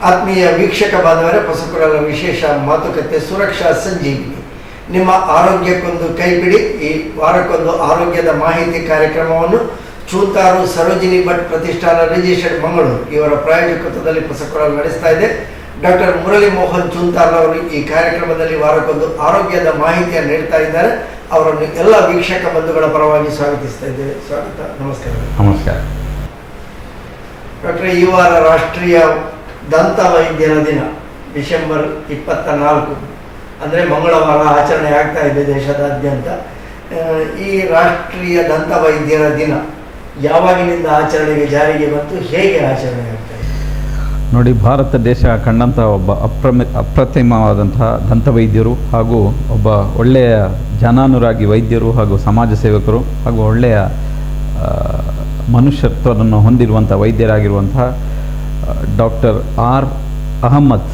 ಆತ್ಮೀಯ ವೀಕ್ಷಕ ಬಾಂಧವರೇ, ಪಸುಕುರಲ ವಿಶೇಷ ಮಾತುಕತೆ ಸುರಕ್ಷಾ ಸಂಜೀವಿನಿ. ನಿಮ್ಮ ಆರೋಗ್ಯಕ್ಕೊಂದು ಕೈಪಿಡಿ. ಈ ವಾರಕ್ಕೊಂದು ಆರೋಗ್ಯದ ಮಾಹಿತಿ ಕಾರ್ಯಕ್ರಮವನ್ನು ಚೂತಾರು ಸರೋಜಿನಿ ಭಟ್ ಪ್ರತಿಷ್ಠಾನ ರಿಜಿಸ್ಟರ್ಡ್ ಮಂಗಳೂರು ಇವರ ಪ್ರಾಯೋಜಕತ್ವದಲ್ಲಿ ಪಸುಕುರಲ್ ನಡೆಸ್ತಾ ಇದೆ. ಡಾಕ್ಟರ್ ಮುರಳಿ ಮೋಹನ್ ಚೂಂತಾರ್ ಅವರು ಈ ಕಾರ್ಯಕ್ರಮದಲ್ಲಿ ವಾರಕ್ಕೊಂದು ಆರೋಗ್ಯದ ಮಾಹಿತಿಯನ್ನು ನೀಡ್ತಾ ಇದ್ದಾರೆ. ಅವರನ್ನು ಎಲ್ಲ ವೀಕ್ಷಕ ಬಂಧುಗಳ ಪರವಾಗಿ ಸ್ವಾಗತಿಸ್ತಾ ಇದ್ದೇವೆ. ಸ್ವಾಗತ, ನಮಸ್ಕಾರ. ನಮಸ್ಕಾರ ಡಾಕ್ಟರ್, ಈ ವಾರ ರಾಷ್ಟ್ರೀಯ ದಂತ ವೈದ್ಯರ ದಿನ ಡಿಸೆಂಬರ್ 24 ಅಂದರೆ ಮಂಗಳವಾರ ಆಚರಣೆ ಆಗ್ತಾ ಇದೆ ದೇಶದಾದ್ಯಂತ. ಈ ರಾಷ್ಟ್ರೀಯ ದಂತ ವೈದ್ಯರ ದಿನ ಯಾವಾಗಿನಿಂದ ಆಚರಣೆಗೆ ಜಾರಿಗೆ ಬಂತು, ಹೇಗೆ ಆಚರಣೆ ಆಗ್ತಾ ಇದೆ? ನೋಡಿ, ಭಾರತ ದೇಶ ಕಂಡಂಥ ಒಬ್ಬ ಅಪ್ರತಿಮವಾದಂತಹ ದಂತ ವೈದ್ಯರು ಹಾಗೂ ಒಬ್ಬ ಒಳ್ಳೆಯ ಜನಾನುರಾಗಿ ವೈದ್ಯರು ಹಾಗೂ ಸಮಾಜ ಸೇವಕರು ಹಾಗೂ ಒಳ್ಳೆಯ ಮನುಷ್ಯತ್ವವನ್ನು ಹೊಂದಿರುವಂಥ ವೈದ್ಯರಾಗಿರುವಂತಹ ಡಾಕ್ಟರ್ ಅಹಮ್ಮದ್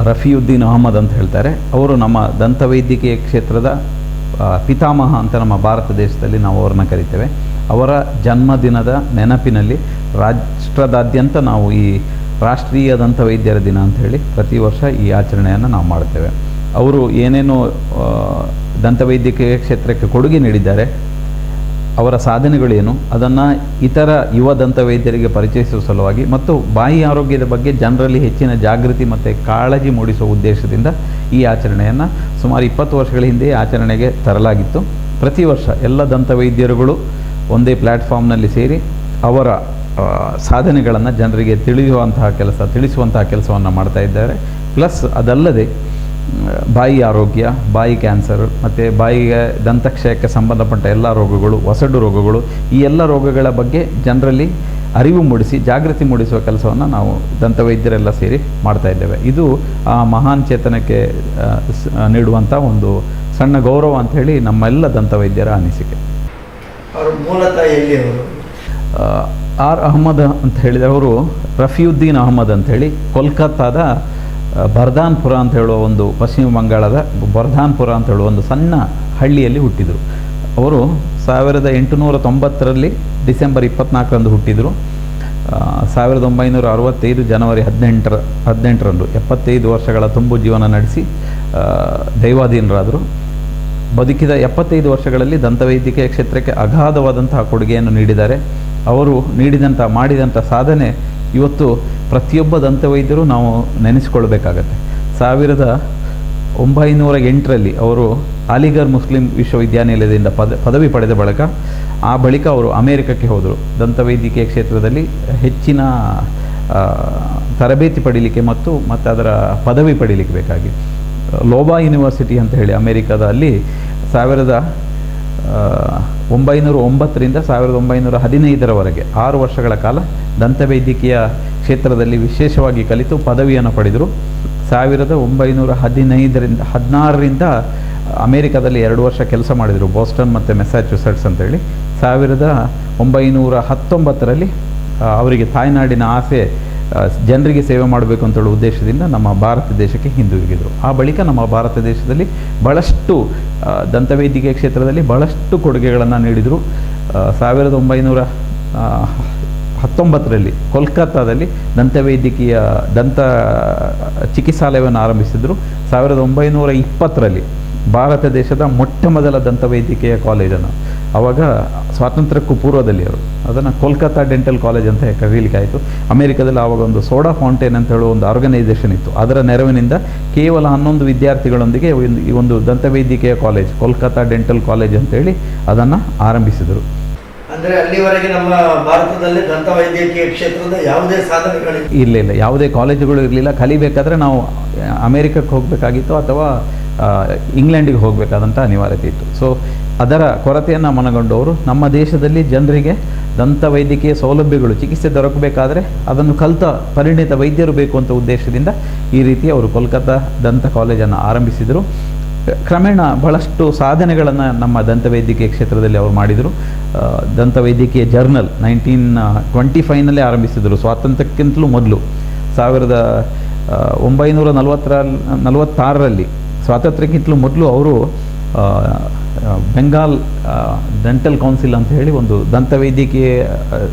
ರಫಿಯುದ್ದೀನ್ ಅಹಮ್ಮದ್ ಅಂತ ಹೇಳ್ತಾರೆ. ಅವರು ನಮ್ಮ ದಂತವೈದ್ಯಕೀಯ ಕ್ಷೇತ್ರದ ಪಿತಾಮಹ ಅಂತ ನಮ್ಮ ಭಾರತ ದೇಶದಲ್ಲಿ ನಾವು ಅವ್ರನ್ನ ಕರಿತೇವೆ. ಅವರ ಜನ್ಮದಿನದ ನೆನಪಿನಲ್ಲಿ ರಾಷ್ಟ್ರದಾದ್ಯಂತ ನಾವು ಈ ರಾಷ್ಟ್ರೀಯ ದಂತವೈದ್ಯರ ದಿನ ಅಂಥೇಳಿ ಪ್ರತಿ ವರ್ಷ ಈ ಆಚರಣೆಯನ್ನು ನಾವು ಮಾಡ್ತೇವೆ. ಅವರು ಏನೇನು ದಂತವೈದ್ಯಕೀಯ ಕ್ಷೇತ್ರಕ್ಕೆ ಕೊಡುಗೆ ನೀಡಿದ್ದಾರೆ, ಅವರ ಸಾಧನೆಗಳೇನು, ಅದನ್ನು ಇತರ ಯುವ ದಂತವೈದ್ಯರಿಗೆ ಪರಿಚಯಿಸುವ ಸಲುವಾಗಿ ಮತ್ತು ಬಾಯಿ ಆರೋಗ್ಯದ ಬಗ್ಗೆ ಜನರಲ್ಲಿ ಹೆಚ್ಚಿನ ಜಾಗೃತಿ ಮತ್ತು ಕಾಳಜಿ ಮೂಡಿಸುವ ಉದ್ದೇಶದಿಂದ ಈ ಆಚರಣೆಯನ್ನು ಸುಮಾರು 20 ವರ್ಷಗಳ ಹಿಂದೆ ಆಚರಣೆಗೆ ತರಲಾಗಿತ್ತು. ಪ್ರತಿ ವರ್ಷ ಎಲ್ಲ ದಂತವೈದ್ಯರುಗಳು ಒಂದೇ ಪ್ಲ್ಯಾಟ್ಫಾರ್ಮ್ನಲ್ಲಿ ಸೇರಿ ಅವರ ಸಾಧನೆಗಳನ್ನು ಜನರಿಗೆ ತಿಳಿಸುವಂತಹ ಕೆಲಸವನ್ನು ಮಾಡ್ತಾ ಇದ್ದಾರೆ. ಪ್ಲಸ್ ಅದಲ್ಲದೆ ಬಾಯಿ ಆರೋಗ್ಯ, ಬಾಯಿ ಕ್ಯಾನ್ಸರ್ ಮತ್ತು ಬಾಯಿಗೆ ದಂತಕ್ಷಯಕ್ಕೆ ಸಂಬಂಧಪಟ್ಟ ಎಲ್ಲ ರೋಗಗಳು, ಒಸಡು ರೋಗಗಳು, ಈ ಎಲ್ಲ ರೋಗಗಳ ಬಗ್ಗೆ ಜನರಲ್ಲಿ ಅರಿವು ಮೂಡಿಸಿ ಜಾಗೃತಿ ಮೂಡಿಸುವ ಕೆಲಸವನ್ನು ನಾವು ದಂತವೈದ್ಯರೆಲ್ಲ ಸೇರಿ ಮಾಡ್ತಾ ಇದ್ದೇವೆ. ಇದು ಆ ಮಹಾನ್ ಚೇತನಕ್ಕೆ ನೀಡುವಂಥ ಒಂದು ಸಣ್ಣ ಗೌರವ ಅಂಥೇಳಿ ನಮ್ಮೆಲ್ಲ ದಂತವೈದ್ಯರ ಅನಿಸಿಕೆ. ಅವರು ಮೂಲತಃ ಎಲ್ಲಿಯವರು? ಅಹಮ್ಮದ್ ಅಂತ ಹೇಳಿದರೆ ಅವರು ರಫಿಯುದ್ದೀನ್ ಅಹಮ್ಮದ್ ಅಂಥೇಳಿ ಕೋಲ್ಕತ್ತಾದ ಬರ್ಧಾನ್ಪುರ ಅಂತ ಹೇಳುವ ಒಂದು ಪಶ್ಚಿಮ ಬಂಗಾಳದ ಬರ್ಧಾನ್ಪುರ ಅಂತ ಹೇಳುವ ಒಂದು ಸಣ್ಣ ಹಳ್ಳಿಯಲ್ಲಿ ಹುಟ್ಟಿದರು. ಅವರು 1890ರಲ್ಲಿ ಡಿಸೆಂಬರ್ 24ರಂದು ಹುಟ್ಟಿದರು. 1965 ಜನವರಿ 18ರಂದು 75 ವರ್ಷಗಳ ತುಂಬು ಜೀವನ ನಡೆಸಿ ದೈವಾಧೀನರಾದರು. ಬದುಕಿದ 75 ವರ್ಷಗಳಲ್ಲಿ ದಂತವೈದ್ಯಕೀಯ ಕ್ಷೇತ್ರಕ್ಕೆ ಅಗಾಧವಾದಂತಹ ಕೊಡುಗೆಯನ್ನು ನೀಡಿದ್ದಾರೆ. ಅವರು ಮಾಡಿದಂಥ ಸಾಧನೆ ಇವತ್ತು ಪ್ರತಿಯೊಬ್ಬ ದಂತವೈದ್ಯರು ನಾವು ನೆನೆಸಿಕೊಳ್ಬೇಕಾಗತ್ತೆ. 1908ರಲ್ಲಿ ಅವರು ಅಲಿಗಢ್ ಮುಸ್ಲಿಂ ವಿಶ್ವವಿದ್ಯಾನಿಲಯದಿಂದ ಪದವಿ ಪಡೆದ ಬಳಿಕ ಅವರು ಅಮೇರಿಕಕ್ಕೆ ಹೋದರು. ದಂತವೈದ್ಯಕೀಯ ಕ್ಷೇತ್ರದಲ್ಲಿ ಹೆಚ್ಚಿನ ತರಬೇತಿ ಪಡೀಲಿಕ್ಕೆ ಮತ್ತು ಅದರ ಪದವಿ ಪಡೀಲಿಕ್ಕೆ ಬೇಕಾಗಿ ಲೋಬಾ ಯೂನಿವರ್ಸಿಟಿ ಅಂತ ಹೇಳಿ ಅಮೇರಿಕಾದಲ್ಲಿ 1909ರಿಂದ 1915ರವರೆಗೆ 6 ವರ್ಷಗಳ ಕಾಲ ದಂತವೈದ್ಯಕೀಯ ಕ್ಷೇತ್ರದಲ್ಲಿ ವಿಶೇಷವಾಗಿ ಕಲಿತು ಪದವಿಯನ್ನು ಪಡೆದರು. 1916ರಿಂದ ಅಮೇರಿಕಾದಲ್ಲಿ 2 ವರ್ಷ ಕೆಲಸ ಮಾಡಿದರು, ಬೋಸ್ಟನ್ ಮತ್ತು ಮೆಸ್ಸಾಚ್ಯುಸೆಟ್ಸ್ ಅಂತೇಳಿ. 1919ರಲ್ಲಿ ಅವರಿಗೆ ತಾಯ್ನಾಡಿನ ಆಸೆ ಜನರಿಗೆ ಸೇವೆ ಮಾಡಬೇಕು ಅಂತೇಳುವ ಉದ್ದೇಶದಿಂದ ನಮ್ಮ ಭಾರತ ದೇಶಕ್ಕೆ ಹಿಂದಿರುಗಿದರು. ಆ ಬಳಿಕ ನಮ್ಮ ಭಾರತ ದೇಶದಲ್ಲಿ ಬಹಳಷ್ಟು ದಂತವೈದ್ಯಕೀಯ ಕ್ಷೇತ್ರದಲ್ಲಿ ಬಹಳಷ್ಟು ಕೊಡುಗೆಗಳನ್ನು ನೀಡಿದರು. 1919ರಲ್ಲಿ ಕೋಲ್ಕತ್ತಾದಲ್ಲಿ ದಂತ ಚಿಕಿತ್ಸಾಲಯವನ್ನು ಆರಂಭಿಸಿದರು. 1920ರಲ್ಲಿ ಭಾರತ ದೇಶದ ಮೊಟ್ಟ ಮೊದಲ ದಂತವೈದ್ಯಕೀಯ ಕಾಲೇಜನ್ನು, ಆವಾಗ ಸ್ವಾತಂತ್ರ್ಯಕ್ಕೂ ಪೂರ್ವದಲ್ಲಿ ಅದನ್ನು ಕೋಲ್ಕತ್ತಾ ಡೆಂಟಲ್ ಕಾಲೇಜ್ ಅಂತ ಕರೀಲಿಕ್ಕೆ ಆಯಿತು. ಅಮೇರಿಕಾದಲ್ಲಿ ಆವಾಗ ಒಂದು ಸೋಡಾ ಫೌಂಟೇನ್ ಅಂತ ಹೇಳುವ ಒಂದು ಆರ್ಗನೈಸೇಷನ್ ಇತ್ತು. ಅದರ ನೆರವಿನಿಂದ ಕೇವಲ 11 ವಿದ್ಯಾರ್ಥಿಗಳೊಂದಿಗೆ ಈ ಒಂದು ದಂತವೈದ್ಯಕೀಯ ಕಾಲೇಜ್, ಕೋಲ್ಕತ್ತಾ ಡೆಂಟಲ್ ಕಾಲೇಜ್ ಅಂತೇಳಿ ಅದನ್ನು ಆರಂಭಿಸಿದರು. ಅಂದರೆ ಅಲ್ಲಿವರೆಗೆ ನಮ್ಮ ಭಾರತದಲ್ಲಿ ದಂತವೈದ್ಯಕೀಯ ಕ್ಷೇತ್ರದ ಯಾವುದೇ ಸಾಧನೆಗಳಿಲ್ಲ. ಇಲ್ಲ, ಯಾವುದೇ ಕಾಲೇಜುಗಳು ಇರಲಿಲ್ಲ. ಕಲಿಬೇಕಾದ್ರೆ ನಾವು ಅಮೇರಿಕಕ್ಕೆ ಹೋಗಬೇಕಾಗಿತ್ತು ಅಥವಾ ಇಂಗ್ಲೆಂಡಿಗೆ ಹೋಗಬೇಕಾದಂಥ ಅನಿವಾರ್ಯತೆ ಇತ್ತು. ಸೊ ಅದರ ಕೊರತೆಯನ್ನು ಮನಗೊಂಡವರು ನಮ್ಮ ದೇಶದಲ್ಲಿ ಜನರಿಗೆ ದಂತವೈದ್ಯಕೀಯ ಸೌಲಭ್ಯಗಳು, ಚಿಕಿತ್ಸೆ ದೊರಕಬೇಕಾದ್ರೆ ಅದನ್ನು ಕಲಿತ ಪರಿಣಿತ ವೈದ್ಯರು ಬೇಕು ಅಂತ ಉದ್ದೇಶದಿಂದ ಈ ರೀತಿ ಅವರು ಕೋಲ್ಕತ್ತಾ ದಂತ ಕಾಲೇಜನ್ನು ಆರಂಭಿಸಿದರು. ಕ್ರಮೇಣ ಬಹಳಷ್ಟು ಸಾಧನೆಗಳನ್ನು ನಮ್ಮ ದಂತವೈದ್ಯಕೀಯ ಕ್ಷೇತ್ರದಲ್ಲಿ ಅವರು ಮಾಡಿದರು. ದಂತವೈದ್ಯಕೀಯ ಜರ್ನಲ್ 1925ನಲ್ಲೇ ಆರಂಭಿಸಿದರು, ಸ್ವಾತಂತ್ರ್ಯಕ್ಕಿಂತಲೂ ಮೊದಲು. 1946ರಲ್ಲಿ ಸ್ವಾತಂತ್ರ್ಯಕ್ಕಿಂತಲೂ ಮೊದಲು ಅವರು ಬೆಂಗಾಲ್ ಡೆಂಟಲ್ ಕೌನ್ಸಿಲ್ ಅಂತ ಹೇಳಿ ಒಂದು ದಂತವೈದ್ಯಕೀಯ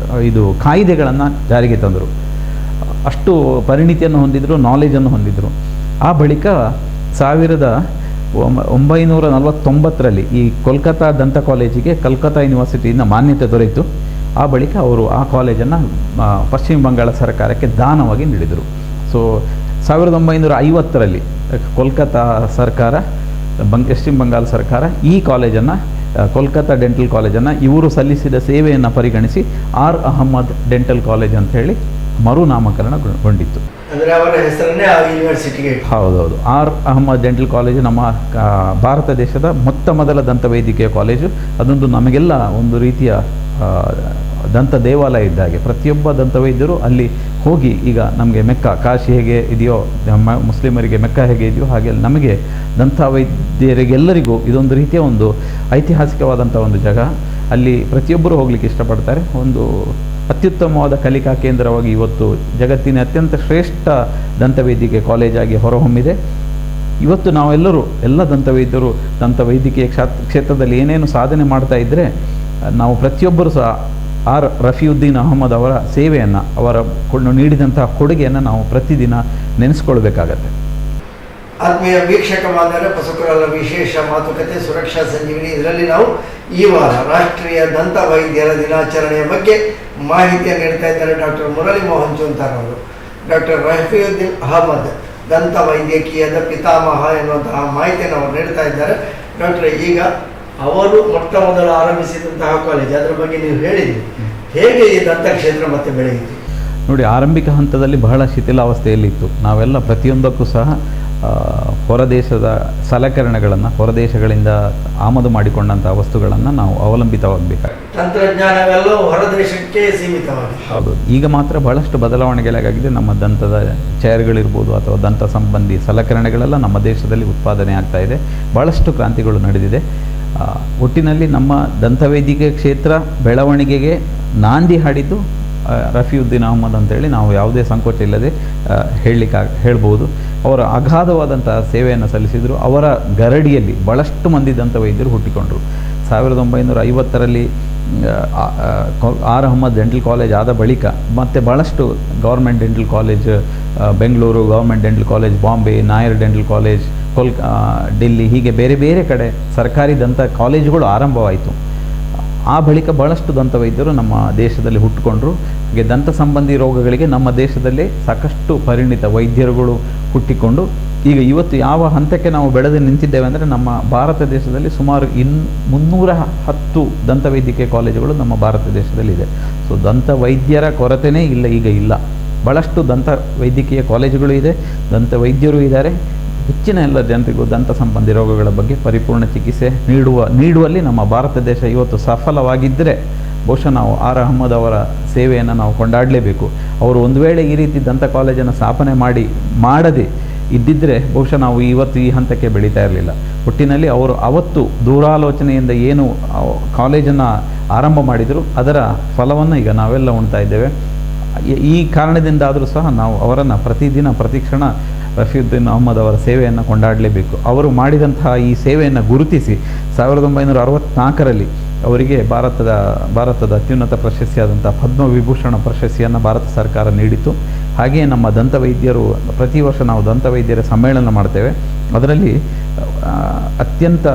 ಕಾಯ್ದೆಗಳನ್ನು ಜಾರಿಗೆ ತಂದರು. ಅಷ್ಟು ಪರಿಣಿತಿಯನ್ನು ಹೊಂದಿದ್ರು, ನಾಲೆಜನ್ನು ಹೊಂದಿದ್ರು. ಆ ಬಳಿಕ 1949ರಲ್ಲಿ ಈ ಕೋಲ್ಕತ್ತಾ ದಂತ ಕಾಲೇಜಿಗೆ ಕಲ್ಕತ್ತಾ ಯೂನಿವರ್ಸಿಟಿಯಿಂದ ಮಾನ್ಯತೆ ದೊರೆಯಿತು. ಆ ಬಳಿಕ ಅವರು ಆ ಕಾಲೇಜನ್ನು ಪಶ್ಚಿಮ ಬಂಗಾಳ ಸರ್ಕಾರಕ್ಕೆ ದಾನವಾಗಿ ನೀಡಿದರು. ಸೊ 1950ರಲ್ಲಿ ಕೋಲ್ಕತ್ತಾ ಸರ್ಕಾರ, ಪಶ್ಚಿಮ ಬಂಗಾಳ ಸರ್ಕಾರ ಈ ಕಾಲೇಜನ್ನು, ಕೋಲ್ಕತ್ತಾ ಡೆಂಟಲ್ ಕಾಲೇಜನ್ನು ಇವರು ಸಲ್ಲಿಸಿದ ಸೇವೆಯನ್ನು ಪರಿಗಣಿಸಿ ಆರ್ ಅಹಮದ್ ಡೆಂಟಲ್ ಕಾಲೇಜ್ ಅಂತ ಹೇಳಿ ಮರುನಾಮಕರಣಗೊಂಡಿತ್ತು. ಅಂದರೆ ಅವರ ಹೆಸರನ್ನೇ ಆ ಯೂನಿವರ್ಸಿಟಿಗೆ. ಹೌದೌದು, ಆರ್ ಅಹಮದ್ ಡೆಂಟಲ್ ಕಾಲೇಜು ನಮ್ಮ ಭಾರತ ದೇಶದ ಮೊದಲ ದಂತವೈದ್ಯಕೀಯ ಕಾಲೇಜು. ಅದೊಂದು ನಮಗೆಲ್ಲ ಒಂದು ರೀತಿಯ ದಂತ ದೇವಾಲಯ ಇದ್ದಾಗೆ. ಪ್ರತಿಯೊಬ್ಬ ದಂತವೈದ್ಯರು ಅಲ್ಲಿ ಹೋಗಿ, ಈಗ ನಮಗೆ ಮೆಕ್ಕ, ಕಾಶಿ ಹೇಗೆ ಇದೆಯೋ, ಮುಸ್ಲಿಮರಿಗೆ ಮೆಕ್ಕ ಹೇಗೆ ಇದೆಯೋ, ಹಾಗೆ ನಮಗೆ ದಂತವೈದ್ಯರಿಗೆಲ್ಲರಿಗೂ ಇದೊಂದು ರೀತಿಯ ಒಂದು ಐತಿಹಾಸಿಕವಾದಂಥ ಒಂದು ಜಾಗ. ಅಲ್ಲಿ ಪ್ರತಿಯೊಬ್ಬರು ಹೋಗಲಿಕ್ಕೆ ಇಷ್ಟಪಡ್ತಾರೆ. ಒಂದು ಅತ್ಯುತ್ತಮವಾದ ಕಲಿಕಾ ಕೇಂದ್ರವಾಗಿ ಇವತ್ತು ಜಗತ್ತಿನ ಅತ್ಯಂತ ಶ್ರೇಷ್ಠ ದಂತವೈದ್ಯಕೀಯ ಕಾಲೇಜಾಗಿ ಹೊರಹೊಮ್ಮಿದೆ. ಇವತ್ತು ನಾವೆಲ್ಲರೂ, ಎಲ್ಲ ದಂತವೈದ್ಯರು ದಂತವೈದ್ಯಕೀಯ ಕ್ಷೇತ್ರದಲ್ಲಿ ಏನೇನು ಸಾಧನೆ ಮಾಡ್ತಾ ಇದ್ದರೆ, ನಾವು ಪ್ರತಿಯೊಬ್ಬರು ಸಹ ಆರ್ ರಫಿಯುದ್ದೀನ್ ಅಹಮದ್ ಅವರ ಸೇವೆಯನ್ನು, ಅವರ ನೀಡಿದಂತಹ ಕೊಡುಗೆಯನ್ನು ನಾವು ಪ್ರತಿದಿನ ನೆನೆಸ್ಕೊಳ್ಬೇಕಾಗತ್ತೆ. ಆತ್ಮೀಯ ವೀಕ್ಷಕ ಬಾಂಧವರೇ, ಪಸುಕುರಾಲ ವಿಶೇಷ ಮಾತುಕತೆ ಸುರಕ್ಷಾ ಸಂಜೀವಿನಿ. ಇದರಲ್ಲಿ ನಾವು ಈ ವಾರ ರಾಷ್ಟ್ರೀಯ ದಂತ ವೈದ್ಯರ ದಿನಾಚರಣೆಯ ಬಗ್ಗೆ ಮಾಹಿತಿಯನ್ನು ನೀಡ್ತಾ ಇದ್ದಾರೆ ಡಾಕ್ಟರ್ ಮುರಳಿ ಮೋಹನ್ ಚೂಂತಾರ್ ಅವರು. ಡಾಕ್ಟರ್ ರಫಿಯುದ್ದೀನ್ ಅಹಮದ್ ದಂತ ವೈದ್ಯಕೀಯದ ಪಿತಾಮಹ ಎನ್ನುವಂತಹ ಮಾಹಿತಿಯನ್ನು ಅವರು ನೀಡ್ತಾ ಇದ್ದಾರೆ. ಡಾಕ್ಟರ್, ಈಗ ಅವರು ಮೊದಲು ಆರಂಭಿಸಿದಂತಹ ಕಾಲೇಜ್, ಅದರ ಬಗ್ಗೆ ನೀವು ಹೇಳಿದ್ರಿ, ಹೇಗೆ ಈ ದಂತ ಕ್ಷೇತ್ರ ಮತ್ತೆ ಬೆಳೆಯಿತು? ನೋಡಿ, ಆರಂಭಿಕ ಹಂತದಲ್ಲಿ ಬಹಳ ಶಿಥಿಲಾವಸ್ಥೆಯಲ್ಲಿತ್ತು. ನಾವೆಲ್ಲ ಪ್ರತಿಯೊಂದಕ್ಕೂ ಸಹ ಹೊರದೇಶದ ಸಲಕರಣೆಗಳನ್ನು, ಹೊರದೇಶಗಳಿಂದ ಆಮದು ಮಾಡಿಕೊಂಡಂಥ ವಸ್ತುಗಳನ್ನು ನಾವು ಅವಲಂಬಿತವಾಗಬೇಕಾಗಿದೆ. ತಂತ್ರಜ್ಞಾನವೆಲ್ಲವೂ ಹೊರದೇಶಕ್ಕೆ ಸೀಮಿತವಾಗಿದೆ. ಹೌದು, ಈಗ ಮಾತ್ರ ಬಹಳಷ್ಟು ಬದಲಾವಣೆಗಳಾಗಿದೆ. ನಮ್ಮ ದಂತದ ಚೇರ್ಗಳಿರ್ಬೋದು ಅಥವಾ ದಂತ ಸಂಬಂಧಿ ಸಲಕರಣೆಗಳೆಲ್ಲ ನಮ್ಮ ದೇಶದಲ್ಲಿ ಉತ್ಪಾದನೆ ಆಗ್ತಾ ಇದೆ. ಭಾಳಷ್ಟು ಕ್ರಾಂತಿಗಳು ನಡೆದಿದೆ. ಒಟ್ಟಿನಲ್ಲಿ ನಮ್ಮ ದಂತವೈದ್ಯಕೀಯ ಕ್ಷೇತ್ರ ಬೆಳವಣಿಗೆಗೆ ನಾಂದಿ ಹಾಡಿದ್ದು ರಫಿಯುದ್ದೀನ್ ಅಹಮದ್ ಅಂತೇಳಿ ನಾವು ಯಾವುದೇ ಸಂಕೋಚ ಇಲ್ಲದೆ ಹೇಳ್ಬೋದು. ಅವರ ಅಗಾಧವಾದಂಥ ಸೇವೆಯನ್ನು ಸಲ್ಲಿಸಿದರು. ಅವರ ಗರಡಿಯಲ್ಲಿ ಭಾಳಷ್ಟು ಮಂದಿ ದಂತವೈದ್ಯರು ಹುಟ್ಟಿಕೊಂಡರು. 1950ರಲ್ಲಿ ಆರ್ ಅಹಮದ್ ಡೆಂಟಲ್ ಕಾಲೇಜ್ ಆದ ಬಳಿಕ ಮತ್ತೆ ಭಾಳಷ್ಟು government dental college, Bengaluru government dental college, Bombay Nair dental college, Delhi, ಹೀಗೆ ಬೇರೆ ಬೇರೆ ಕಡೆ ಸರ್ಕಾರಿ ದಂತ ಕಾಲೇಜುಗಳು ಆರಂಭವಾಯಿತು. ಆ ಬಳಿಕ ಭಾಳಷ್ಟು ದಂತವೈದ್ಯರು ನಮ್ಮ ದೇಶದಲ್ಲಿ ಹುಟ್ಟುಕೊಂಡ್ರು. ಹಾಗೆ ದಂತ ಸಂಬಂಧಿ ರೋಗಗಳಿಗೆ ನಮ್ಮ ದೇಶದಲ್ಲಿ ಸಾಕಷ್ಟು ಪರಿಣಿತ ವೈದ್ಯರುಗಳು ಹುಟ್ಟಿಕೊಂಡು ಈಗ ಇವತ್ತು ಯಾವ ಹಂತಕ್ಕೆ ನಾವು ಬೆಳೆದು ನಿಂತಿದ್ದೇವೆ ಅಂದರೆ, ನಮ್ಮ ಭಾರತ ದೇಶದಲ್ಲಿ ಸುಮಾರು 310 ದಂತವೈದ್ಯಕೀಯ ಕಾಲೇಜುಗಳು ನಮ್ಮ ಭಾರತ ದೇಶದಲ್ಲಿದೆ. ಸೊ ದಂತ ವೈದ್ಯರ ಕೊರತೆಯೇ ಇಲ್ಲ. ಭಾಳಷ್ಟು ದಂತ ವೈದ್ಯಕೀಯ ಕಾಲೇಜುಗಳು ಇದೆ, ದಂತ ವೈದ್ಯರು ಇದ್ದಾರೆ. ಹೆಚ್ಚಿನ ಎಲ್ಲ ಜನರಿಗೂ ದಂತ ಸಂಬಂಧಿ ರೋಗಗಳ ಬಗ್ಗೆ ಪರಿಪೂರ್ಣ ಚಿಕಿತ್ಸೆ ನೀಡುವಲ್ಲಿ ನಮ್ಮ ಭಾರತ ದೇಶ ಇವತ್ತು ಸಫಲವಾಗಿದ್ದರೆ ಬಹುಶಃ ನಾವು ಆರ್ ಅಹಮದ್ ಅವರ ಸೇವೆಯನ್ನು ನಾವು ಕೊಂಡಾಡಲೇಬೇಕು. ಅವರು ಒಂದು ವೇಳೆ ಈ ರೀತಿ ದಂತ ಕಾಲೇಜನ್ನು ಸ್ಥಾಪನೆ ಮಾಡದೆ ಇದ್ದಿದ್ದರೆ ಬಹುಶಃ ನಾವು ಇವತ್ತು ಈ ಹಂತಕ್ಕೆ ಬೆಳೀತಾ ಇರಲಿಲ್ಲ. ಒಟ್ಟಿನಲ್ಲಿ ಅವರು ಅವತ್ತು ದೂರಾಲೋಚನೆಯಿಂದ ಏನು ಕಾಲೇಜನ್ನು ಆರಂಭ ಮಾಡಿದರು, ಅದರ ಫಲವನ್ನು ಈಗ ನಾವೆಲ್ಲ ಉಣ್ತಾ ಇದ್ದೇವೆ. ಈ ಕಾರಣದಿಂದಾದರೂ ಸಹ ನಾವು ಅವರನ್ನು ಪ್ರತಿದಿನ ಪ್ರತಿಕ್ಷಣ ರಫಿಯುದ್ದೀನ್ ಅಹಮದ್ ಅವರ ಸೇವೆಯನ್ನು ಕೊಂಡಾಡಲೇಬೇಕು. ಅವರು ಮಾಡಿದಂತಹ ಈ ಸೇವೆಯನ್ನು ಗುರುತಿಸಿ 1964ರಲ್ಲಿ ಅವರಿಗೆ ಭಾರತದ ಅತ್ಯುನ್ನತ ಪ್ರಶಸ್ತಿಯಾದಂಥ ಪದ್ಮವಿಭೂಷಣ ಪ್ರಶಸ್ತಿಯನ್ನು ಭಾರತ ಸರ್ಕಾರ ನೀಡಿತು. ಹಾಗೆಯೇ ನಮ್ಮ ದಂತವೈದ್ಯರು ಪ್ರತಿ ವರ್ಷ ನಾವು ದಂತವೈದ್ಯರ ಸಮ್ಮೇಳನ ಮಾಡ್ತೇವೆ. ಅದರಲ್ಲಿ ಅತ್ಯಂತ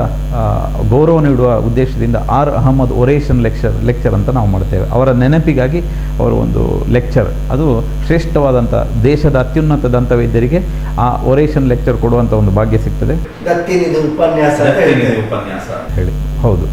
ಗೌರವ ನೀಡುವ ಉದ್ದೇಶದಿಂದ ಆರ್ ಅಹಮದ್ ಒರೇಷನ್ ಲೆಕ್ಚರ್ ಅಂತ ನಾವು ಮಾಡ್ತೇವೆ. ಅವರ ನೆನಪಿಗಾಗಿ ಅವರು ಒಂದು ಲೆಕ್ಚರ್, ಅದು ಶ್ರೇಷ್ಠವಾದಂಥ ದೇಶದ ಅತ್ಯುನ್ನತ ದಂತವೈದ್ಯರಿಗೆ ಆ ಒರೇಷನ್ ಲೆಕ್ಚರ್ ಕೊಡುವಂಥ ಒಂದು ಭಾಗ್ಯ ಸಿಗ್ತದೆ. ಉಪನ್ಯಾಸ ಹೇಳಿ, ಹೌದು.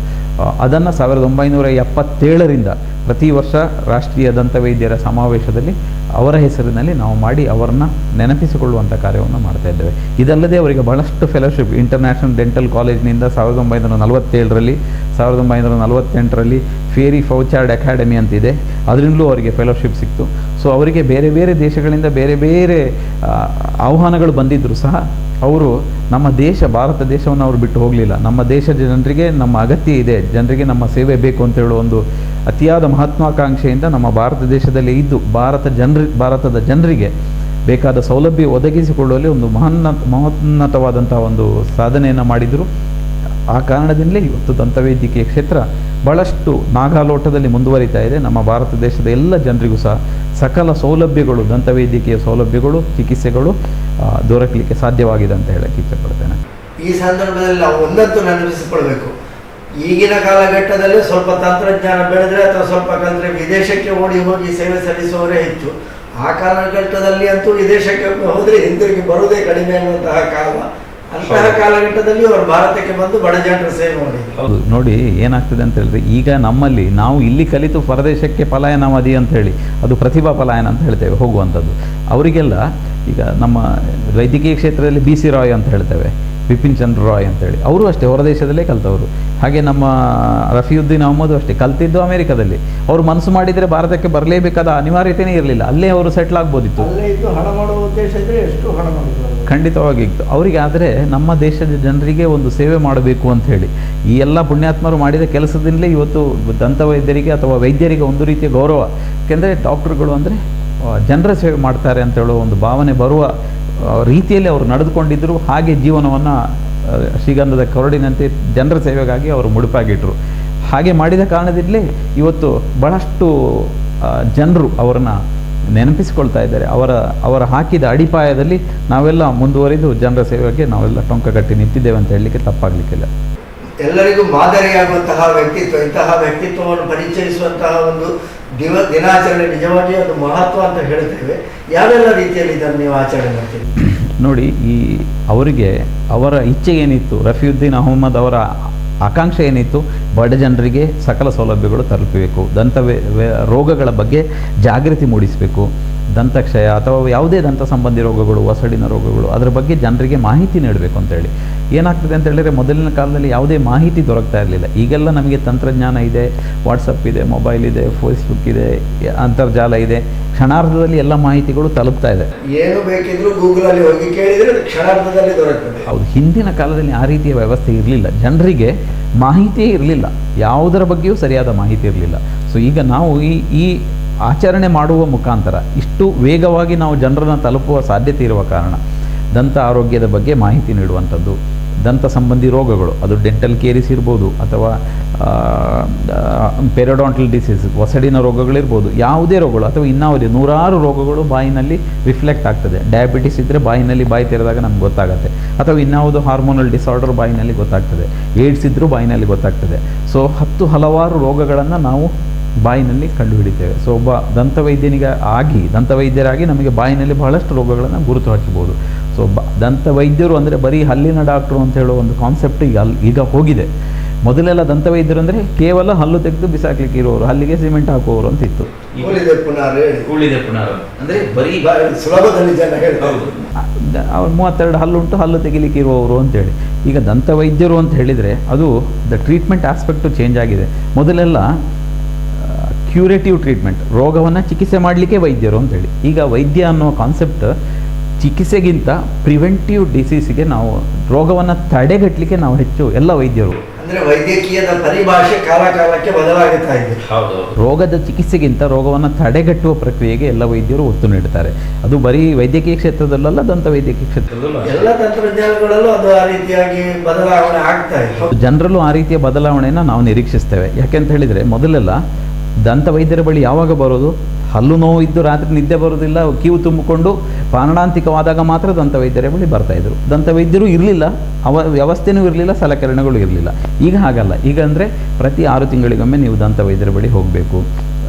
ಅದನ್ನು 1977ರಿಂದ ಪ್ರತಿ ವರ್ಷ ರಾಷ್ಟ್ರೀಯ ದಂತವೈದ್ಯರ ಸಮಾವೇಶದಲ್ಲಿ ಅವರ ಹೆಸರಿನಲ್ಲಿ ನಾವು ಮಾಡಿ ಅವರನ್ನು ನೆನಪಿಸಿಕೊಳ್ಳುವಂಥ ಕಾರ್ಯವನ್ನು ಮಾಡ್ತಾ ಇದ್ದೇವೆ. ಇದಲ್ಲದೆ ಅವರಿಗೆ ಬಹಳಷ್ಟು ಫೆಲೋಶಿಪ್ ಇಂಟರ್ನ್ಯಾಷನಲ್ ಡೆಂಟಲ್ ಕಾಲೇಜ್ನಿಂದ 1947ರಲ್ಲಿ 1948ರಲ್ಲಿ ಫೇರಿ ಫೌಚಾರ್ಡ್ ಅಕಾಡೆಮಿ ಅಂತಿದೆ, ಅದರಿಂದಲೂ ಅವರಿಗೆ ಫೆಲೋಶಿಪ್ ಸಿಕ್ತು. ಸೊ ಅವರಿಗೆ ಬೇರೆ ಬೇರೆ ದೇಶಗಳಿಂದ ಬೇರೆ ಬೇರೆ ಆಹ್ವಾನಗಳು ಬಂದಿದ್ದರೂ ಸಹ ಅವರು ನಮ್ಮ ಭಾರತ ದೇಶವನ್ನು ಅವರು ಬಿಟ್ಟು ಹೋಗಲಿಲ್ಲ. ನಮ್ಮ ದೇಶದ ಜನರಿಗೆ ನಮ್ಮ ಅಗತ್ಯ ಇದೆ, ಜನರಿಗೆ ನಮ್ಮ ಸೇವೆ ಬೇಕು ಅಂತ ಹೇಳುವ ಒಂದು ಅತಿಯಾದ ಮಹತ್ವಾಕಾಂಕ್ಷೆಯಿಂದ ನಮ್ಮ ಭಾರತ ದೇಶದಲ್ಲಿ ಇದ್ದು ಭಾರತದ ಜನರಿಗೆ ಬೇಕಾದ ಸೌಲಭ್ಯ ಒದಗಿಸಿಕೊಳ್ಳುವಲ್ಲಿ ಒಂದು ಮಹೋನ್ನತವಾದಂಥ ಒಂದು ಸಾಧನೆಯನ್ನು ಮಾಡಿದರು. ಆ ಕಾರಣದಿಂದಲೇ ಇವತ್ತು ದಂತವೈದ್ಯಕೀಯ ಕ್ಷೇತ್ರ ಭಾಳಷ್ಟು ನಾಗಾಲೋಟದಲ್ಲಿ ಮುಂದುವರಿತಾ ಇದೆ. ನಮ್ಮ ಭಾರತ ದೇಶದ ಎಲ್ಲ ಜನರಿಗೂ ಸಹ ಸಕಲ ಸೌಲಭ್ಯಗಳು, ದಂತವೈದ್ಯಕೀಯ ಸೌಲಭ್ಯಗಳು, ಚಿಕಿತ್ಸೆಗಳು ದೊರಕಲಿಕ್ಕೆ ಸಾಧ್ಯವಾಗಿದೆ ಅಂತ ಹೇಳಕ್ಕೆ ಇಷ್ಟಪಡ್ತೇನೆ. ಈ ಸಂದರ್ಭದಲ್ಲಿ ನಾವು ಒಂದಂತೂ ನೆನಪಿಸಿಕೊಳ್ಬೇಕು, ಈಗಿನ ಕಾಲಘಟ್ಟದಲ್ಲಿ ಸ್ವಲ್ಪ ತಂತ್ರಜ್ಞಾನ ಬೆಳೆದ್ರೆ ಅಥವಾ ಸ್ವಲ್ಪ ಕಲಿತ್ರೆ ವಿದೇಶಕ್ಕೆ ಓಡಿ ಹೋಗಿ ಸೇವೆ ಸಲ್ಲಿಸುವವರೇ ಹೆಚ್ಚು. ಆ ಕಾಲಘಟ್ಟದಲ್ಲಿ ಅಂತೂ ವಿದೇಶಕ್ಕೆ ಹೋದರೆ ಹಿಂದಿರುಗಿ ಬರುವುದೇ ಕಡಿಮೆ ಅನ್ನುವಂತಹ ಕಾಲ. ಅಂತಹ ಕಾಲಘಟ್ಟದಲ್ಲಿ ಅವರು ಭಾರತಕ್ಕೆ ಬಂದು ಬಡ ಜನರ ಸೇವೆ ಮಾಡಿದ್ರು. ಹೌದು, ನೋಡಿ ಏನಾಗ್ತದೆ ಅಂತ ಹೇಳಿದ್ರೆ, ಈಗ ನಮ್ಮಲ್ಲಿ ನಾವು ಇಲ್ಲಿ ಕಲಿತು ಪರದೇಶಕ್ಕೆ ಪಲಾಯನವಾದಿ ಅಂತ ಹೇಳಿ, ಅದು ಪ್ರತಿಭಾ ಪಲಾಯನ ಅಂತ ಹೇಳ್ತೇವೆ ಹೋಗುವಂಥದ್ದು. ಅವರಿಗೆಲ್ಲ ಈಗ ನಮ್ಮ ವೈದ್ಯಕೀಯ ಕ್ಷೇತ್ರದಲ್ಲಿ BC ರಾಯ್ ಅಂತ ಹೇಳ್ತೇವೆ, ಬಿಪಿನ್ ಚಂದ್ರ ರಾಯ್ ಅಂತೇಳಿ, ಅವರು ಅಷ್ಟೇ ಹೊರದೇಶದಲ್ಲೇ ಕಲ್ತವರು. ಹಾಗೆ ನಮ್ಮ ರಫಿಯುದ್ದೀನ್ ಅಹಮದ್ ಅಷ್ಟೇ ಕಲ್ತಿದ್ದು ಅಮೆರಿಕದಲ್ಲಿ. ಅವರು ಮನಸ್ಸು ಮಾಡಿದರೆ ಭಾರತಕ್ಕೆ ಬರಲೇಬೇಕಾದ ಅನಿವಾರ್ಯತೆಯೇ ಇರಲಿಲ್ಲ, ಅಲ್ಲೇ ಅವರು ಸೆಟ್ಲ್ ಆಗ್ಬೋದಿತ್ತು. ಅಲ್ಲೇ ಇದ್ದು ಹಣ ಮಾಡುವ ಉದ್ದೇಶ ಇದ್ದರೆ ಎಷ್ಟು ಹಣ ಮಾಡಿದ್ರು ಖಂಡಿತವಾಗಿತ್ತು ಅವರಿಗೆ. ಆದರೆ ನಮ್ಮ ದೇಶದ ಜನರಿಗೆ ಒಂದು ಸೇವೆ ಮಾಡಬೇಕು ಅಂತ ಹೇಳಿ ಈ ಎಲ್ಲ ಪುಣ್ಯಾತ್ಮರು ಮಾಡಿದ ಕೆಲಸದಿಂದಲೇ ಇವತ್ತು ದಂತವೈದ್ಯರಿಗೆ ಅಥವಾ ವೈದ್ಯರಿಗೆ ಒಂದು ರೀತಿಯ ಗೌರವ. ಯಾಕೆಂದರೆ ಡಾಕ್ಟ್ರುಗಳು ಅಂದರೆ ಜನರ ಸೇವೆ ಮಾಡ್ತಾರೆ ಅಂತ ಹೇಳೋ ಒಂದು ಭಾವನೆ ಬರುವ ರೀತಿಯಲ್ಲಿ ಅವರು ನಡೆದುಕೊಂಡಿದ್ದರು. ಹಾಗೆ ಜೀವನವನ್ನು ಶ್ರೀಗಂಧದ ಕೊರಡಿನಂತೆ ಜನರ ಸೇವೆಗಾಗಿ ಅವರು ಮುಡುಪಾಗಿಟ್ಟರು. ಹಾಗೆ ಮಾಡಿದ ಕಾರಣದಿಂದಲೇ ಇವತ್ತು ಬಹಳಷ್ಟು ಜನರು ಅವರನ್ನು ನೆನಪಿಸಿಕೊಳ್ತಾ ಇದ್ದಾರೆ. ಅವರ ಹಾಕಿದ ಅಡಿಪಾಯದಲ್ಲಿ ನಾವೆಲ್ಲ ಮುಂದುವರಿದು ಜನರ ಸೇವೆಗೆ ನಾವೆಲ್ಲ ಟೊಂಕಗಟ್ಟಿ ನಿಂತಿದ್ದೇವೆ ಅಂತ ಹೇಳಲಿಕ್ಕೆ ತಪ್ಪಾಗಲಿಕ್ಕಿಲ್ಲ. ಎಲ್ಲರಿಗೂ ಮಾದರಿಯಾಗುವಂತಹ ವ್ಯಕ್ತಿತ್ವ, ಇಂತಹ ವ್ಯಕ್ತಿತ್ವವನ್ನು ಪರಿಚಯಿಸುವಂತಹ ಒಂದು ದಿನಾಚರಣೆ ನಿಜವಾಗಿ ಅದು ಮಹತ್ವ ಅಂತ ಹೇಳ್ತೇವೆ. ಯಾವೆಲ್ಲ ರೀತಿಯಲ್ಲಿ ಇದನ್ನು ನೀವು ಆಚರಣೆ ಮಾಡ್ತೀರಿ? ನೋಡಿ, ಅವರಿಗೆ ಅವರ ಇಚ್ಛೆ ಏನಿತ್ತು, ರಫಿಯುದ್ದೀನ್ ಅಹಮದ್ ಅವರ ಆಕಾಂಕ್ಷೆ ಏನಿತ್ತು, ಬಡ ಜನರಿಗೆ ಸಕಲ ಸೌಲಭ್ಯಗಳು ತಲುಪಬೇಕು, ರೋಗಗಳ ಬಗ್ಗೆ ಜಾಗೃತಿ ಮೂಡಿಸಬೇಕು, ದಂತಕ್ಷಯ ಅಥವಾ ಯಾವುದೇ ದಂತ ಸಂಬಂಧಿ ರೋಗಗಳು, ಒಸಡಿನ ರೋಗಗಳು, ಅದರ ಬಗ್ಗೆ ಜನರಿಗೆ ಮಾಹಿತಿ ನೀಡಬೇಕು ಅಂತೇಳಿ. ಏನಾಗ್ತದೆ ಅಂತ ಹೇಳಿದರೆ, ಮೊದಲಿನ ಕಾಲದಲ್ಲಿ ಯಾವುದೇ ಮಾಹಿತಿ ದೊರಕ್ತಾ ಇರಲಿಲ್ಲ. ಈಗೆಲ್ಲ ನಮಗೆ ತಂತ್ರಜ್ಞಾನ ಇದೆ, ವಾಟ್ಸಪ್ ಇದೆ, ಮೊಬೈಲ್ ಇದೆ, ಫೇಸ್ಬುಕ್ ಇದೆ, ಅಂತರ್ಜಾಲ ಇದೆ. ಕ್ಷಣಾರ್ಧದಲ್ಲಿ ಎಲ್ಲ ಮಾಹಿತಿಗಳು ತಲುಪ್ತಾ ಇದೆ. ಏನು ಬೇಕಿದ್ರೂ ಗೂಗಲಲ್ಲಿ ಹೋಗಿ ಕೇಳಿದರೆ ಕ್ಷಣಾರ್ಧದಲ್ಲಿ ದೊರಕುತ್ತದೆ. ಹೌದು, ಹಿಂದಿನ ಕಾಲದಲ್ಲಿ ಆ ರೀತಿಯ ವ್ಯವಸ್ಥೆ ಇರಲಿಲ್ಲ. ಜನರಿಗೆ ಮಾಹಿತಿಯೇ ಇರಲಿಲ್ಲ, ಯಾವುದರ ಬಗ್ಗೆಯೂ ಸರಿಯಾದ ಮಾಹಿತಿ ಇರಲಿಲ್ಲ. ಸೊ ಈಗ ನಾವು ಈ ಆಚರಣೆ ಮಾಡುವ ಮುಖಾಂತರ ಇಷ್ಟು ವೇಗವಾಗಿ ನಾವು ಜನರನ್ನು ತಲುಪುವ ಸಾಧ್ಯತೆ ಇರುವ ಕಾರಣ ದಂತ ಆರೋಗ್ಯದ ಬಗ್ಗೆ ಮಾಹಿತಿ ನೀಡುವಂಥದ್ದು, ದಂತ ಸಂಬಂಧಿ ರೋಗಗಳು, ಅದು ಡೆಂಟಲ್ ಕೇರಿಸ್ ಇರ್ಬೋದು ಅಥವಾ ಪೆರಿಡಾಂಟಲ್ ಡಿಸೀಸ್, ಒಸಡಿನ ರೋಗಗಳಿರ್ಬೋದು, ಯಾವುದೇ ರೋಗಗಳು ಅಥವಾ ಇನ್ನಾವುದೇ ನೂರಾರು ರೋಗಗಳು ಬಾಯಿನಲ್ಲಿ ರಿಫ್ಲೆಕ್ಟ್ ಆಗ್ತದೆ. ಡಯಾಬಿಟಿಸ್ ಇದ್ದರೆ ಬಾಯಿನಲ್ಲಿ ಬಾಯಿ ತೆರೆದಾಗ ನಮ್ಗೆ ಗೊತ್ತಾಗುತ್ತೆ, ಅಥವಾ ಇನ್ಯಾವುದು ಹಾರ್ಮೋನಲ್ ಡಿಸಾರ್ಡರ್ ಬಾಯಿನಲ್ಲಿ ಗೊತ್ತಾಗ್ತದೆ, ಏಡ್ಸ್ ಇದ್ದರೂ ಬಾಯಿನಲ್ಲಿ ಗೊತ್ತಾಗ್ತದೆ. ಸೊ ಹಲವಾರು ರೋಗಗಳನ್ನು ನಾವು ಬಾಯಿನಲ್ಲಿ ಕಂಡುಹಿಡಿತೇವೆ. ಸೊ ಒಬ್ಬ ದಂತವೈದ್ಯರಾಗಿ ನಮಗೆ ಬಾಯಿನಲ್ಲಿ ಬಹಳಷ್ಟು ರೋಗಗಳನ್ನು ಗುರುತು ಹಚ್ಚಬಹುದು. ಸೊ ದಂತವೈದ್ಯರು ಅಂದರೆ ಬರೀ ಹಲ್ಲಿನ ಡಾಕ್ಟ್ರು ಅಂತ ಹೇಳೋ ಒಂದು ಕಾನ್ಸೆಪ್ಟ್ ಈಗ ಹೋಗಿದೆ. ಮೊದಲೆಲ್ಲ ದಂತವೈದ್ಯರು ಅಂದರೆ ಕೇವಲ ಹಲ್ಲು ತೆಗೆದು ಬಿಸಾಕ್ಲಿಕ್ಕೆ ಇರೋರು, ಹಲ್ಲಿಗೆ ಸಿಮೆಂಟ್ ಹಾಕುವವರು ಅಂತ ಇತ್ತು. ಉಳಿದೆ ಪುನರ್ ಅಂದರೆ ಬರೀ ಸುಲಭದಲ್ಲಿ ಜನ ಹೇಳ್ತಾರೆ ಅವ್ರು 32 ಹಲ್ಲುಂಟು, ಹಲ್ಲು ತೆಗಿಲಿಕ್ಕೆ ಇರುವವರು ಅಂತೇಳಿ. ಈಗ ದಂತವೈದ್ಯರು ಅಂತ ಹೇಳಿದರೆ ಅದು ಟ್ರೀಟ್ಮೆಂಟ್ ಆಸ್ಪೆಕ್ಟು ಚೇಂಜ್ ಆಗಿದೆ. ಮೊದಲೆಲ್ಲ ಕ್ಯೂರೇಟಿವ್ ಟ್ರೀಟ್ಮೆಂಟ್, ರೋಗವನ್ನು ಚಿಕಿತ್ಸೆ ಮಾಡಲಿಕ್ಕೆ ವೈದ್ಯರು ಅಂತೇಳಿ. ಈಗ ವೈದ್ಯ ಅನ್ನೋ ಕಾನ್ಸೆಪ್ಟ್ ಚಿಕಿತ್ಸೆಗಿಂತ ಪ್ರಿವೆಂಟಿವ್ ಡಿಸೀಸಿಗೆ, ನಾವು ರೋಗವನ್ನು ತಡೆಗಟ್ಟಲಿಕ್ಕೆ ನಾವು ಹೆಚ್ಚು ಎಲ್ಲ ವೈದ್ಯರು. ಅಂದರೆ ವೈದ್ಯಕೀಯದ ಪರಿಭಾಷೆ ಕಾಲಕ್ಕೆ ಬದಲಾಗುತ್ತಾ ಇದೆ. ರೋಗದ ಚಿಕಿತ್ಸೆಗಿಂತ ರೋಗವನ್ನು ತಡೆಗಟ್ಟುವ ಪ್ರಕ್ರಿಯೆಗೆ ಎಲ್ಲ ವೈದ್ಯರು ಒತ್ತು ನೀಡುತ್ತಾರೆ. ಅದು ಬರೀ ವೈದ್ಯಕೀಯ ಕ್ಷೇತ್ರದಲ್ಲ, ದಂತ ವೈದ್ಯಕೀಯ ಕ್ಷೇತ್ರದಲ್ಲೂ ಎಲ್ಲ ತಂತ್ರಜ್ಞಾನಗಳಲ್ಲೂ ಅದು ಆ ರೀತಿಯಾಗಿ ಬದಲಾವಣೆ ಆಗ್ತಾ ಇದೆ. ಜನರಲ್ಲೂ ಆ ರೀತಿಯ ಬದಲಾವಣೆಯನ್ನು ನಾವು ನಿರೀಕ್ಷಿಸ್ತೇವೆ. ಯಾಕೆಂತ ಹೇಳಿದರೆ, ಮೊದಲೆಲ್ಲ ದಂತ ವೈದ್ಯರ ಬಳಿ ಯಾವಾಗ ಬರೋದು, ಹಲ್ಲು ನೋವು ಇದ್ದು ರಾತ್ರಿ ನಿದ್ದೆ ಬರೋದಿಲ್ಲ, ಕಿವು ತುಂಬಿಕೊಂಡು ಪ್ರಾಣಾಂತಿಕವಾದಾಗ ಮಾತ್ರ ದಂತ ವೈದ್ಯರ ಬಳಿ ಬರ್ತಾಯಿದ್ರು. ದಂತ ವೈದ್ಯರು ಇರಲಿಲ್ಲ, ವ್ಯವಸ್ಥೆನೂ ಇರಲಿಲ್ಲ, ಸಲಕರಣೆಗಳು ಇರಲಿಲ್ಲ. ಈಗ ಹಾಗಲ್ಲ. ಈಗ ಅಂದರೆ ಪ್ರತಿ 6 ತಿಂಗಳಿಗೊಮ್ಮೆ ನೀವು ದಂತ ವೈದ್ಯರ ಬಳಿ ಹೋಗಬೇಕು.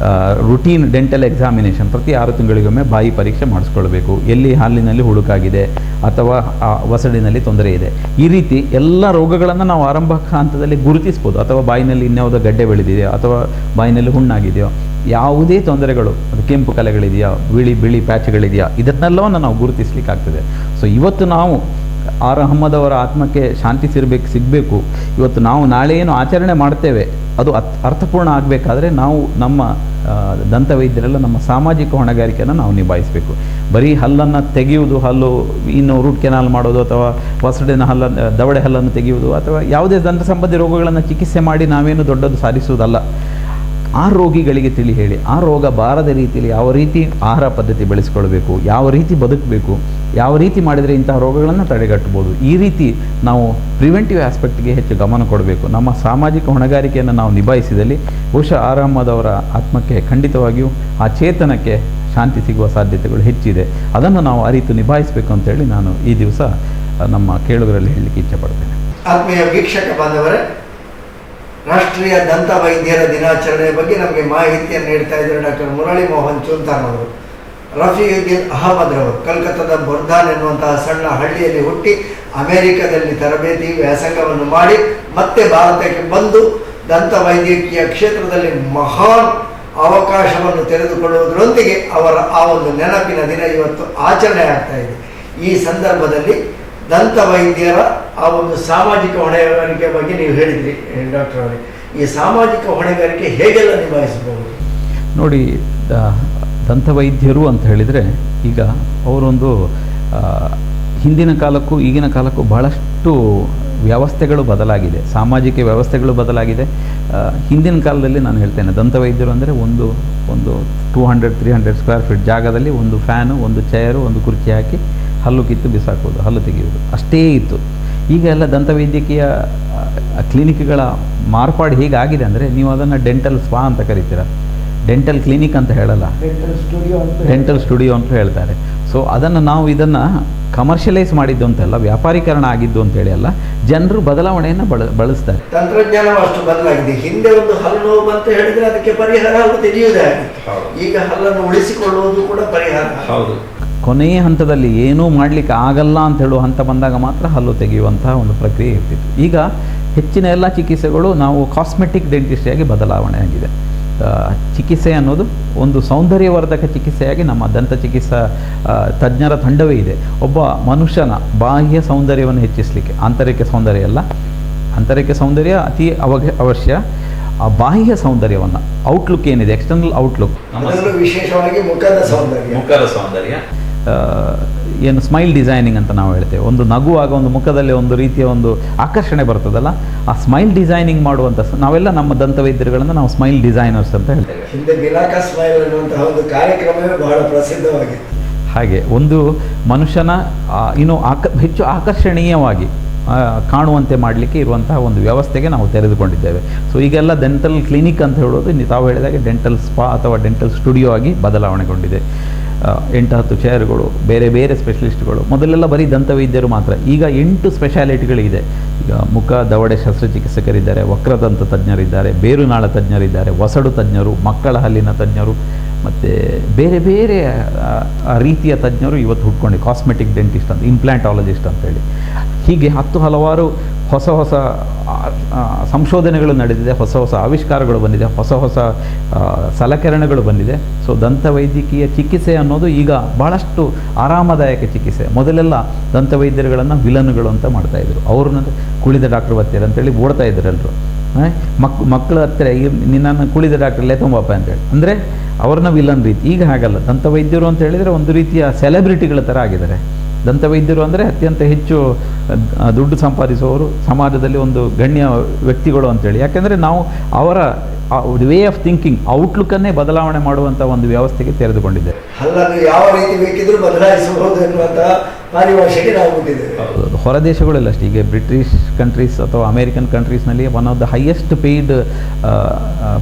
ರುಟೀನ್ ಡೆಂಟಲ್ ಎಕ್ಸಾಮಿನೇಷನ್, ಪ್ರತಿ 6 ತಿಂಗಳಿಗೊಮ್ಮೆ ಬಾಯಿ ಪರೀಕ್ಷೆ ಮಾಡಿಸ್ಕೊಳ್ಬೇಕು. ಎಲ್ಲಿ ಹಾಲಿನಲ್ಲಿ ಹುಳುಕಾಗಿದೆ ಅಥವಾ ಒಸಡಿನಲ್ಲಿ ತೊಂದರೆ ಇದೆ, ಈ ರೀತಿ ಎಲ್ಲ ರೋಗಗಳನ್ನು ನಾವು ಆರಂಭಿಕ ಹಂತದಲ್ಲಿ ಗುರುತಿಸ್ಬೋದು. ಅಥವಾ ಬಾಯಿನಲ್ಲಿ ಇನ್ಯಾವುದೋ ಗಡ್ಡೆ ಬೆಳೆದಿದೆಯೋ ಅಥವಾ ಬಾಯಿನಲ್ಲಿ ಹುಣ್ಣಾಗಿದೆಯೋ, ಯಾವುದೇ ತೊಂದರೆಗಳು, ಅದು ಕೆಂಪು ಕಲೆಗಳಿದೆಯಾ, ಬಿಳಿ ಪ್ಯಾಚ್ಗಳಿದೆಯಾ, ಇದನ್ನೆಲ್ಲವನ್ನು ನಾವು ಗುರುತಿಸ್ಲಿಕ್ಕಾಗ್ತದೆ. ಸೊ ಇವತ್ತು ನಾವು ಆರ್ ಅಹಮದ್ ಅವರ ಆತ್ಮಕ್ಕೆ ಶಾಂತಿ ಸಿಗಬೇಕು. ಇವತ್ತು ನಾವು ನಾಳೆ ಏನು ಆಚರಣೆ ಮಾಡ್ತೇವೆ ಅದು ಅರ್ಥಪೂರ್ಣ ಆಗಬೇಕಾದ್ರೆ ನಾವು ನಮ್ಮ ದಂತವೈದ್ಯರೆಲ್ಲ ನಮ್ಮ ಸಾಮಾಜಿಕ ಹೊಣೆಗಾರಿಕೆಯನ್ನು ನಾವು ನಿಭಾಯಿಸಬೇಕು. ಬರೀ ಹಲ್ಲನ್ನು ತೆಗೆಯುವುದು, ಹಲ್ಲು ಇನ್ನು ರೂಟ್ ಕೆನಾಲ್ ಮಾಡೋದು, ಅಥವಾ ಒಸಡಿನ ದವಡೆ ಹಲ್ಲನ್ನು ತೆಗೆಯುವುದು, ಅಥವಾ ಯಾವುದೇ ದಂತ ಸಂಬಂಧಿ ರೋಗಗಳನ್ನು ಚಿಕಿತ್ಸೆ ಮಾಡಿ ನಾವೇನು ದೊಡ್ಡದು ಸಾಧಿಸುವುದಲ್ಲ. ಆ ರೋಗಿಗಳಿಗೆ ತಿಳಿ ಹೇಳಿ ಆ ರೋಗ ಬಾರದ ರೀತಿಯಲ್ಲಿ ಯಾವ ರೀತಿ ಆಹಾರ ಪದ್ಧತಿ ಬೆಳೆಸ್ಕೊಳ್ಬೇಕು, ಯಾವ ರೀತಿ ಬದುಕಬೇಕು, ಯಾವ ರೀತಿ ಮಾಡಿದರೆ ಇಂತಹ ರೋಗಗಳನ್ನು ತಡೆಗಟ್ಟಬೋದು, ಈ ರೀತಿ ನಾವು ಪ್ರಿವೆಂಟಿವ್ ಆಸ್ಪೆಕ್ಟ್ಗೆ ಹೆಚ್ಚು ಗಮನ ಕೊಡಬೇಕು. ನಮ್ಮ ಸಾಮಾಜಿಕ ಹೊಣೆಗಾರಿಕೆಯನ್ನು ನಾವು ನಿಭಾಯಿಸಿದಲ್ಲಿ ಬಹುಶಃ ಆರ್ ಅಹಮದ್ ಅವರ ಆತ್ಮಕ್ಕೆ ಖಂಡಿತವಾಗಿಯೂ ಆ ಚೇತನಕ್ಕೆ ಶಾಂತಿ ಸಿಗುವ ಸಾಧ್ಯತೆಗಳು ಹೆಚ್ಚಿದೆ. ಅದನ್ನು ನಾವು ಅರಿತು ನಿಭಾಯಿಸಬೇಕು ಅಂತೇಳಿ ನಾನು ಈ ದಿವಸ ನಮ್ಮ ಕೇಳುಗರಲ್ಲಿ ಹೇಳಲಿಕ್ಕೆ ಇಚ್ಛೆಪಡ್ತೇನೆ. ಆತ್ಮೀಯ ವೀಕ್ಷಕ ಬಾಂಧವರೇ, ರಾಷ್ಟ್ರೀಯ ದಂತ ವೈದ್ಯರ ದಿನಾಚರಣೆಯ ಬಗ್ಗೆ ನಮಗೆ ಮಾಹಿತಿಯನ್ನು ನೀಡ್ತಾ ಇದ್ದಾರೆ ಡಾಕ್ಟರ್ ಮುರಳಿ ಮೋಹನ್ ಚೂಂತಾನ್ ಅವರು. ರಫೀಯುದ್ದೀನ್ ಅಹಮದ್ ರವರು ಕಲ್ಕತ್ತಾದ ಬುರ್ದಾನ್ ಎನ್ನುವಂತಹ ಸಣ್ಣ ಹಳ್ಳಿಯಲ್ಲಿ ಹುಟ್ಟಿ ಅಮೆರಿಕದಲ್ಲಿ ತರಬೇತಿ ವ್ಯಾಸಂಗವನ್ನು ಮಾಡಿ ಮತ್ತೆ ಭಾರತಕ್ಕೆ ಬಂದು ದಂತ ವೈದ್ಯಕೀಯ ಕ್ಷೇತ್ರದಲ್ಲಿ ಮಹಾನ್ ಅವಕಾಶವನ್ನು ತೆರೆದುಕೊಳ್ಳುವುದರೊಂದಿಗೆ ಅವರ ಆ ಒಂದು ನೆನಪಿನ ದಿನ ಇವತ್ತು ಆಚರಣೆ ಆಗ್ತಾ ಇದೆ. ಈ ಸಂದರ್ಭದಲ್ಲಿ ದಂತ ವೈದ್ಯರ ಆ ಒಂದು ಸಾಮಾಜಿಕ ಹೊಣೆಗಾರಿಕೆ ಬಗ್ಗೆ ನೀವು ಹೇಳಿದ್ರಿ ಡಾಕ್ಟರ್ ಅವರೇ, ಈ ಸಾಮಾಜಿಕ ಹೊಣೆಗಾರಿಕೆ ಹೇಗೆಲ್ಲ ನಿಭಾಯಿಸಬಹುದು? ನೋಡಿ, ದಂತವೈದ್ಯರು ಅಂತ ಹೇಳಿದರೆ ಈಗ ಅವರೊಂದು ಹಿಂದಿನ ಕಾಲಕ್ಕೂ ಈಗಿನ ಕಾಲಕ್ಕೂ ಬಹಳಷ್ಟು ವ್ಯವಸ್ಥೆಗಳು ಬದಲಾಗಿದೆ, ಸಾಮಾಜಿಕ ವ್ಯವಸ್ಥೆಗಳು ಬದಲಾಗಿದೆ. ಹಿಂದಿನ ಕಾಲದಲ್ಲಿ ನಾನು ಹೇಳ್ತೇನೆ, ದಂತವೈದ್ಯರು ಅಂದರೆ ಒಂದು 200-300 ಸ್ಕ್ವೇರ್ ಫೀಟ್ ಜಾಗದಲ್ಲಿ ಒಂದು ಫ್ಯಾನು, ಒಂದು ಚೇರು, ಒಂದು ಕುರ್ಚಿ ಹಾಕಿ ಹಲ್ಲು ಕಿತ್ತು ಬಿಸಾಕೋದು, ಹಲ್ಲು ತೆಗೆಯುವುದು ಅಷ್ಟೇ ಇತ್ತು. ಈಗ ಎಲ್ಲ ದಂತವೈದ್ಯಕೀಯ ಕ್ಲಿನಿಕ್ಗಳ ಮಾರ್ಪಾಡು ಹೇಗಾಗಿದೆ ಅಂದರೆ, ನೀವು ಅದನ್ನು ಡೆಂಟಲ್ ಸ್ಪಾ ಅಂತ ಕರಿತೀರ, ಡೆಂಟಲ್ ಕ್ಲಿನಿಕ್ ಅಂತ ಹೇಳಲ್ಲ, ಡೆಂಟಲ್ ಸ್ಟುಡಿಯೋ ಅಂತ ಹೇಳ್ತಾರೆ. ಸೊ ಅದನ್ನು ನಾವು ಇದನ್ನು ಕಮರ್ಷಿಯಲೈಸ್ ಮಾಡಿದ್ದು ಅಂತಲ್ಲ, ವ್ಯಾಪಾರೀಕರಣ ಆಗಿದ್ದು ಅಂತೇಳಿ ಅಲ್ಲ, ಜನರು ಬದಲಾವಣೆಯನ್ನು ಬಳಸ್ತಾರೆ. ತಂತ್ರಜ್ಞಾನ ಅಷ್ಟು ಬದಲಾಗಿದೆ. ಹಿಂದೆ ಒಂದು ಹಲ್ಲು ನೋವು ಅಂತ ಹೇಳಿದ್ರೆ ಅದಕ್ಕೆ ಪರಿಹಾರ ಹಲ್ಲು ತೆಗೆಯುವುದೇ ಆಗಿತ್ತು. ಈಗ ಹಲ್ಲನ್ನು ಉಳಿಸಿಕೊಳ್ಳುವುದು ಕೂಡ ಪರಿಹಾರ. ಹೌದು. ಕೊನೆಯ ಹಂತದಲ್ಲಿ ಏನೂ ಮಾಡಲಿಕ್ಕೆ ಆಗಲ್ಲ ಅಂತ ಹೇಳುವ ಹಂತ ಬಂದಾಗ ಮಾತ್ರ ಹಲ್ಲು ತೆಗೆಯುವಂತಹ ಒಂದು ಪ್ರಕ್ರಿಯೆ ಇರ್ತಿತ್ತು. ಈಗ ಹೆಚ್ಚಿನ ಎಲ್ಲ ಚಿಕಿತ್ಸೆಗಳು ನಾವು ಕಾಸ್ಮೆಟಿಕ್ ಡೆಂಟಿಸ್ಟಿಯಾಗಿ ಬದಲಾವಣೆ ಆಗಿದೆ. ಚಿಕಿತ್ಸೆ ಅನ್ನೋದು ಒಂದು ಸೌಂದರ್ಯವರ್ಧಕ ಚಿಕಿತ್ಸೆಯಾಗಿ ನಮ್ಮ ದಂತ ಚಿಕಿತ್ಸಾ ತಜ್ಞರ ತಂಡವೇ ಇದೆ. ಒಬ್ಬ ಮನುಷ್ಯನ ಬಾಹ್ಯ ಸೌಂದರ್ಯವನ್ನು ಹೆಚ್ಚಿಸಲಿಕ್ಕೆ, ಆಂತರಿಕ ಸೌಂದರ್ಯ ಅಲ್ಲ, ಆಂತರಿಕ ಸೌಂದರ್ಯ ಅತಿ ಅವಶ್ಯ. ಆ ಬಾಹ್ಯ ಸೌಂದರ್ಯವನ್ನು, ಔಟ್ಲುಕ್ ಏನಿದೆ, ಎಕ್ಸ್ಟರ್ನಲ್ ಔಟ್ಲುಕ್, ವಿಶೇಷವಾಗಿ ಮುಖದ ಸೌಂದರ್ಯ ಏನು ಸ್ಮೈಲ್ ಡಿಸೈನಿಂಗ್ ಅಂತ ನಾವು ಹೇಳ್ತೇವೆ. ಒಂದು ನಗುವಾಗ ಒಂದು ಮುಖದಲ್ಲಿ ಒಂದು ರೀತಿಯ ಒಂದು ಆಕರ್ಷಣೆ ಬರ್ತದಲ್ಲ, ಆ ಸ್ಮೈಲ್ ಡಿಸೈನಿಂಗ್ ಮಾಡುವಂಥ ನಾವೆಲ್ಲ ನಮ್ಮ ದಂತವೈದ್ಯರುಗಳನ್ನು ನಾವು ಸ್ಮೈಲ್ ಡಿಸೈನರ್ಸ್ ಅಂತ ಹೇಳ್ತೇವೆ. ಹಿಂದೆ ಬಿಲಾಕ ಸ್ಮೈಲ್ ಅನ್ನುವಂತಹ ಒಂದು ಕಾರ್ಯಕ್ರಮವೇ ಬಹಳ ಪ್ರಸಿದ್ಧವಾಗಿದೆ. ಹಾಗೆ ಒಂದು ಮನುಷ್ಯನ ಇನ್ನೂ ಹೆಚ್ಚು ಆಕರ್ಷಣೀಯವಾಗಿ ಕಾಣುವಂತೆ ಮಾಡಲಿಕ್ಕೆ ಇರುವಂತಹ ಒಂದು ವ್ಯವಸ್ಥೆಗೆ ನಾವು ತೆರೆದುಕೊಂಡಿದ್ದೇವೆ. ಸೊ ಈಗೆಲ್ಲ ಡೆಂಟಲ್ ಕ್ಲಿನಿಕ್ ಅಂತ ಹೇಳೋದು ತಾವು ಹೇಳಿದಾಗೆ ಡೆಂಟಲ್ ಸ್ಪಾ ಅಥವಾ ಡೆಂಟಲ್ ಸ್ಟುಡಿಯೋ ಆಗಿ ಬದಲಾವಣೆಗೊಂಡಿದೆ. 8-10 ಚೇರ್ಗಳು, ಬೇರೆ ಬೇರೆ ಸ್ಪೆಷಲಿಸ್ಟ್ಗಳು. ಮೊದಲೆಲ್ಲ ಬರೀ ದಂತವೈದ್ಯರು ಮಾತ್ರ, ಈಗ 8 ಸ್ಪೆಷಾಲಿಟಿಗಳಿದೆ. ಈಗ ಮುಖ ದವಡೆ ಶಸ್ತ್ರಚಿಕಿತ್ಸಕರಿದ್ದಾರೆ, ವಕ್ರದಂತ ತಜ್ಞರಿದ್ದಾರೆ, ಬೇರುನಾಳ ತಜ್ಞರಿದ್ದಾರೆ, ವಸಡು ತಜ್ಞರು, ಮಕ್ಕಳ ಹಲ್ಲಿನ ತಜ್ಞರು, ಮತ್ತು ಬೇರೆ ಬೇರೆ ರೀತಿಯ ತಜ್ಞರು ಇವತ್ತು ಹುಟ್ಕೊಂಡು, ಕಾಸ್ಮೆಟಿಕ್ ಡೆಂಟಿಸ್ಟ್ ಅಂತ, ಇಂಪ್ಲಾಂಟಾಲಜಿಸ್ಟ್ ಅಂತೇಳಿ, ಹೀಗೆ ಹಲವಾರು ಹೊಸ ಸಂಶೋಧನೆಗಳು ನಡೆದಿದೆ, ಹೊಸ ಆವಿಷ್ಕಾರಗಳು ಬಂದಿದೆ, ಹೊಸ ಸಲಕರಣೆಗಳು ಬಂದಿದೆ. ಸೊ ದಂತವೈದ್ಯಕೀಯ ಚಿಕಿತ್ಸೆ ಅನ್ನೋದು ಈಗ ಭಾಳಷ್ಟು ಆರಾಮದಾಯಕ ಚಿಕಿತ್ಸೆ. ಮೊದಲೆಲ್ಲ ದಂತವೈದ್ಯರುಗಳನ್ನು ವಿಲನ್ಗಳು ಅಂತ ಮಾಡ್ತಾಯಿದ್ರು, ಅವ್ರನ್ನ ಕುಳಿದ ಡಾಕ್ಟ್ರ್ ಬರ್ತೀರ ಅಂತೇಳಿ ಓಡ್ತಾ ಇದ್ರು ಎಲ್ಲರೂ. ಮಕ್ಕಳ ಹತ್ತಿರ ನಿನ್ನನ್ನು ಕುಳಿದ ಡಾಕ್ಟ್ರಲ್ಲೇ ತುಂಬಪ್ಪ ಅಂತೇಳಿ, ಅಂದರೆ ಅವ್ರನ್ನ ವಿಲನ್ ರೀತಿ. ಈಗ ಹಾಗಲ್ಲ, ದಂತವೈದ್ಯರು ಅಂತ ಹೇಳಿದರೆ ಒಂದು ರೀತಿಯ ಸೆಲೆಬ್ರಿಟಿಗಳ ಥರ ಆಗಿದ್ದಾರೆ. ದಂತವೈದ್ಯರು ಅಂದರೆ ಅತ್ಯಂತ ಹೆಚ್ಚು ದುಡ್ಡು ಸಂಪಾದಿಸುವವರು, ಸಮಾಜದಲ್ಲಿ ಒಂದು ಗಣ್ಯ ವ್ಯಕ್ತಿಗಳು ಅಂತೇಳಿ. ಯಾಕೆಂದರೆ ನಾವು ಅವರ ವೇ ಆಫ್ ಥಿಂಕಿಂಗ್, ಔಟ್ಲುಕ್ಕನ್ನೇ ಬದಲಾವಣೆ ಮಾಡುವಂಥ ಒಂದು ವ್ಯವಸ್ಥೆಗೆ ತೆರೆದುಕೊಂಡಿದೆ. ಹಲ್ಲನ್ನು ಯಾವ ರೀತಿ ಬೇಕಿದ್ರೂ ಬದಲಾಯಿಸಬಹುದು ಎನ್ನುವಂತಹ ಪರಿಭಾಷೆಗೆ ನಾವು ಬಿಟ್ಟಿದ್ದೇವೆ. ಹೊರ ದೇಶಗಳೆಲ್ಲ ಅಷ್ಟೇ. ಈಗ ಬ್ರಿಟಿಷ್ ಕಂಟ್ರೀಸ್ ಅಥವಾ ಅಮೇರಿಕನ್ ಕಂಟ್ರೀಸ್ನಲ್ಲಿ one of the highest paid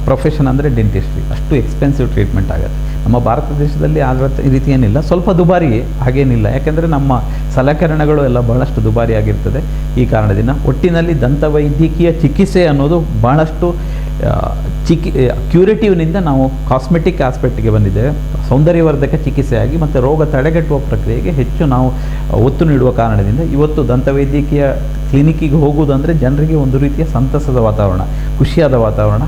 profession ಅಂದರೆ ಡೆಂಟಿಸ್ಟ್ರಿ. ಅಷ್ಟು ಎಕ್ಸ್ಪೆನ್ಸಿವ್ ಟ್ರೀಟ್ಮೆಂಟ್ ಆಗುತ್ತೆ. ನಮ್ಮ ಭಾರತ ದೇಶದಲ್ಲಿ ಆದ ರೀತಿ ಏನಿಲ್ಲ, ಸ್ವಲ್ಪ ದುಬಾರಿ ಹಾಗೇನಿಲ್ಲ. ಯಾಕೆಂದರೆ ನಮ್ಮ ಸಲಕರಣೆಗಳು ಎಲ್ಲ ಬಹಳಷ್ಟು ದುಬಾರಿ ಆಗಿರ್ತದೆ. ಈ ಕಾರಣದಿಂದ ಒಟ್ಟಿನಲ್ಲಿ ದಂತವೈದ್ಯಕೀಯ ಚಿಕಿತ್ಸೆ ಅನ್ನೋದು ಬಹಳಷ್ಟು ಕ್ಯೂರೇಟಿವ್ನಿಂದ ನಾವು ಕಾಸ್ಮೆಟಿಕ್ ಆಸ್ಪೆಕ್ಟ್ಗೆ ಬಂದಿದ್ದೇವೆ, ಸೌಂದರ್ಯವರ್ಧಕ ಚಿಕಿತ್ಸೆಯಾಗಿ ಮತ್ತು ರೋಗ ತಡೆಗಟ್ಟುವ ಪ್ರಕ್ರಿಯೆಗೆ ಹೆಚ್ಚು ನಾವು ಒತ್ತು ನೀಡುವ ಕಾರಣದಿಂದ ಇವತ್ತು ದಂತವೈದ್ಯಕೀಯ ಕ್ಲಿನಿಕ್ಕಿಗೆ ಹೋಗುವುದಂದರೆ ಜನರಿಗೆ ಒಂದು ರೀತಿಯ ಸಂತಸದ ವಾತಾವರಣ, ಖುಷಿಯಾದ ವಾತಾವರಣ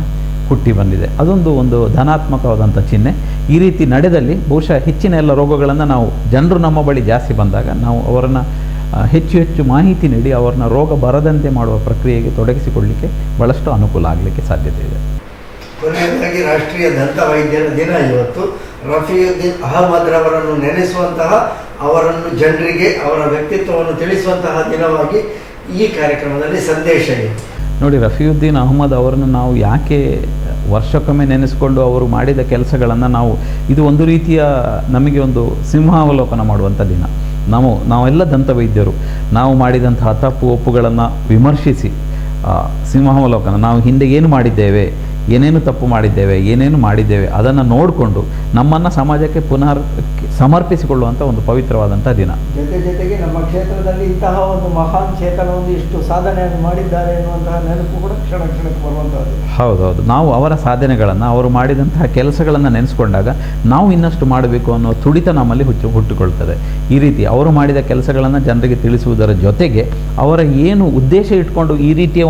ಹುಟ್ಟಿ ಬಂದಿದೆ. ಅದೊಂದು ಧನಾತ್ಮಕವಾದಂಥ ಚಿಹ್ನೆ. ಈ ರೀತಿ ನಡೆದಲ್ಲಿ ಬಹುಶಃ ಹೆಚ್ಚಿನ ಎಲ್ಲ ರೋಗಗಳನ್ನು ನಾವು ಜನರು ನಮ್ಮ ಬಳಿ ಜಾಸ್ತಿ ಬಂದಾಗ ನಾವು ಅವರನ್ನು ಹೆಚ್ಚು ಮಾಹಿತಿ ನೀಡಿ ಅವರನ್ನ ರೋಗ ಬರದಂತೆ ಮಾಡುವ ಪ್ರಕ್ರಿಯೆಗೆ ತೊಡಗಿಸಿಕೊಳ್ಳಲಿಕ್ಕೆ ಬಹಳಷ್ಟು ಅನುಕೂಲ ಆಗಲಿಕ್ಕೆ ಸಾಧ್ಯತೆ ಇದೆ. ಕೊನೆಯದಾಗಿ ರಾಷ್ಟ್ರೀಯ ದಂತ ವೈದ್ಯರ ದಿನ ಇವತ್ತು. ರಫೀಯುದ್ದೀನ್ ಅಹಮದ್ ರವರನ್ನು ನೆನೆಸುವಂತಹ, ಅವರನ್ನು ಜನರಿಗೆ ಅವರ ವ್ಯಕ್ತಿತ್ವವನ್ನು ತಿಳಿಸುವಂತಹ ದಿನವಾಗಿ ಈ ಕಾರ್ಯಕ್ರಮದಲ್ಲಿ ಸಂದೇಶ ಇದೆ. ನೋಡಿ, ರಫಿಯುದ್ದೀನ್ ಅಹಮದ್ ಅವರನ್ನು ನಾವು ಯಾಕೆ ವರ್ಷಕ್ಕೊಮ್ಮೆ ನೆನೆಸ್ಕೊಂಡು ಅವರು ಮಾಡಿದ ಕೆಲಸಗಳನ್ನು ಇದು ಒಂದು ರೀತಿಯ ನಮಗೆ ಒಂದು ಸಿಂಹಾವಲೋಕನ ಮಾಡುವಂಥ ದಿನ. ನಾವೆಲ್ಲ ದಂತವೈದ್ಯರು ನಾವು ಮಾಡಿದಂತಹ ತಪ್ಪು ಒಪ್ಪುಗಳನ್ನು ವಿಮರ್ಶಿಸಿ ಸಿಂಹಾವಲೋಕನ, ನಾವು ಹಿಂದೆ ಏನು ಮಾಡಿದ್ದೇವೆ, ಏನೇನು ತಪ್ಪು ಮಾಡಿದ್ದೇವೆ, ಏನೇನು ಮಾಡಿದ್ದೇವೆ ಅದನ್ನು ನೋಡಿಕೊಂಡು ನಮ್ಮನ್ನು ಸಮಾಜಕ್ಕೆ ಪುನರ್ ಸಮರ್ಪಿಸಿಕೊಳ್ಳುವಂಥ ಒಂದು ಪವಿತ್ರವಾದಂಥ ದಿನ. ಜೊತೆಗೆ ನಮ್ಮ ಕ್ಷೇತ್ರದಲ್ಲಿ ಇಂತಹ ಒಂದು ಮಹಾನ್ ಚೇತನವನ್ನು ಇಷ್ಟು ಸಾಧನೆಯನ್ನು ಮಾಡಿದ್ದಾರೆ ಎನ್ನುವಂತಹ ನೆನಪು ಕೂಡ ಕ್ಷಣಕ್ಕೆ ಬರುವಂಥದ್ದು. ಹೌದೌದು, ನಾವು ಅವರ ಸಾಧನೆಗಳನ್ನು, ಅವರು ಮಾಡಿದಂತಹ ಕೆಲಸಗಳನ್ನು ನೆನೆಸ್ಕೊಂಡಾಗ ನಾವು ಇನ್ನಷ್ಟು ಮಾಡಬೇಕು ಅನ್ನೋ ತುಡಿತ ನಮ್ಮಲ್ಲಿ ಹುಟ್ಟಿಕೊಳ್ತದೆ. ಈ ರೀತಿ ಅವರು ಮಾಡಿದ ಕೆಲಸಗಳನ್ನು ಜನರಿಗೆ ತಿಳಿಸುವುದರ ಜೊತೆಗೆ ಅವರ ಏನು ಉದ್ದೇಶ ಇಟ್ಕೊಂಡು ಈ ರೀತಿಯ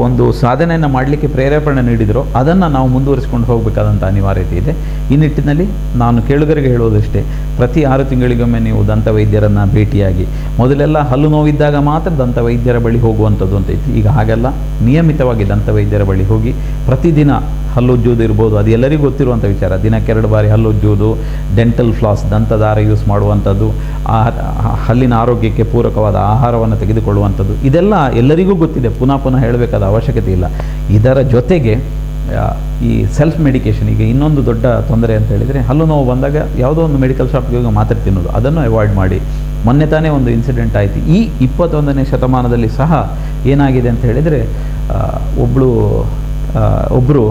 ಒಂದು ಸಾಧನೆಯನ್ನು ಮಾಡಲಿಕ್ಕೆ ಪ್ರೇರೇಪಣೆ ನೀಡಿದರೋ ಅದನ್ನು ನಾವು ಮುಂದುವರಿಸಿಕೊಂಡು ಹೋಗಬೇಕಾದಂಥ ಅನಿವಾರ್ಯತೆ ಇದೆ. ಈ ನಿಟ್ಟಿನಲ್ಲಿ ನಾನು ಕೇಳುಗರಿಗೆ ಹೇಳುವುದಷ್ಟೇ, ಪ್ರತಿ 6 ತಿಂಗಳಿಗೊಮ್ಮೆ ನೀವು ದಂತವೈದ್ಯರನ್ನು ಭೇಟಿಯಾಗಿ, ಮೊದಲೆಲ್ಲ ಹಲ್ಲು ನೋವಿದ್ದಾಗ ಮಾತ್ರ ದಂತವೈದ್ಯರ ಬಳಿ ಹೋಗುವಂಥದ್ದು ಅಂತ ಇತ್ತು. ಈಗ ಹಾಗೆಲ್ಲ ನಿಯಮಿತವಾಗಿ ದಂತವೈದ್ಯರ ಬಳಿ ಹೋಗಿ ಪ್ರತಿದಿನ ಹಲ್ಲುಜ್ಜುವುದು ಇರ್ಬೋದು, ಅದು ಎಲ್ಲರಿಗೂ ಗೊತ್ತಿರುವಂಥ ವಿಚಾರ. ದಿನಕ್ಕೆ 2 ಬಾರಿ ಹಲ್ಲುಜ್ಜುವುದು, ಡೆಂಟಲ್ ಫ್ಲಾಸ್ ದಂತದಾರ ಯೂಸ್ ಮಾಡುವಂಥದ್ದು, ಹಲ್ಲಿನ ಆರೋಗ್ಯಕ್ಕೆ ಪೂರಕವಾದ ಆಹಾರವನ್ನು ತೆಗೆದುಕೊಳ್ಳುವಂಥದ್ದು, ಇದೆಲ್ಲ ಎಲ್ಲರಿಗೂ ಗೊತ್ತಿದೆ, ಪುನಃ ಹೇಳಬೇಕಾದ ಅವಶ್ಯಕತೆ ಇಲ್ಲ. ಇದರ ಜೊತೆಗೆ ಈ ಸೆಲ್ಫ್ ಮೆಡಿಕೇಷನ್ ಈಗ ಇನ್ನೊಂದು ದೊಡ್ಡ ತೊಂದರೆ ಅಂತ ಹೇಳಿದರೆ, ಹಲ್ಲು ನೋವು ಬಂದಾಗ ಯಾವುದೋ ಒಂದು ಮೆಡಿಕಲ್ ಶಾಪ್ಗೆ ಹೋಗಿ ಮಾತ್ರೆ ತಿನ್ನೋದು, ಅದನ್ನು ಅವಾಯ್ಡ್ ಮಾಡಿ. ಮೊನ್ನೆ ತಾನೇ ಒಂದು ಇನ್ಸಿಡೆಂಟ್ ಆಯಿತು. ಈ 21ನೇ ಶತಮಾನದಲ್ಲಿ ಸಹ ಏನಾಗಿದೆ ಅಂತ ಹೇಳಿದರೆ, ಒಬ್ಬರು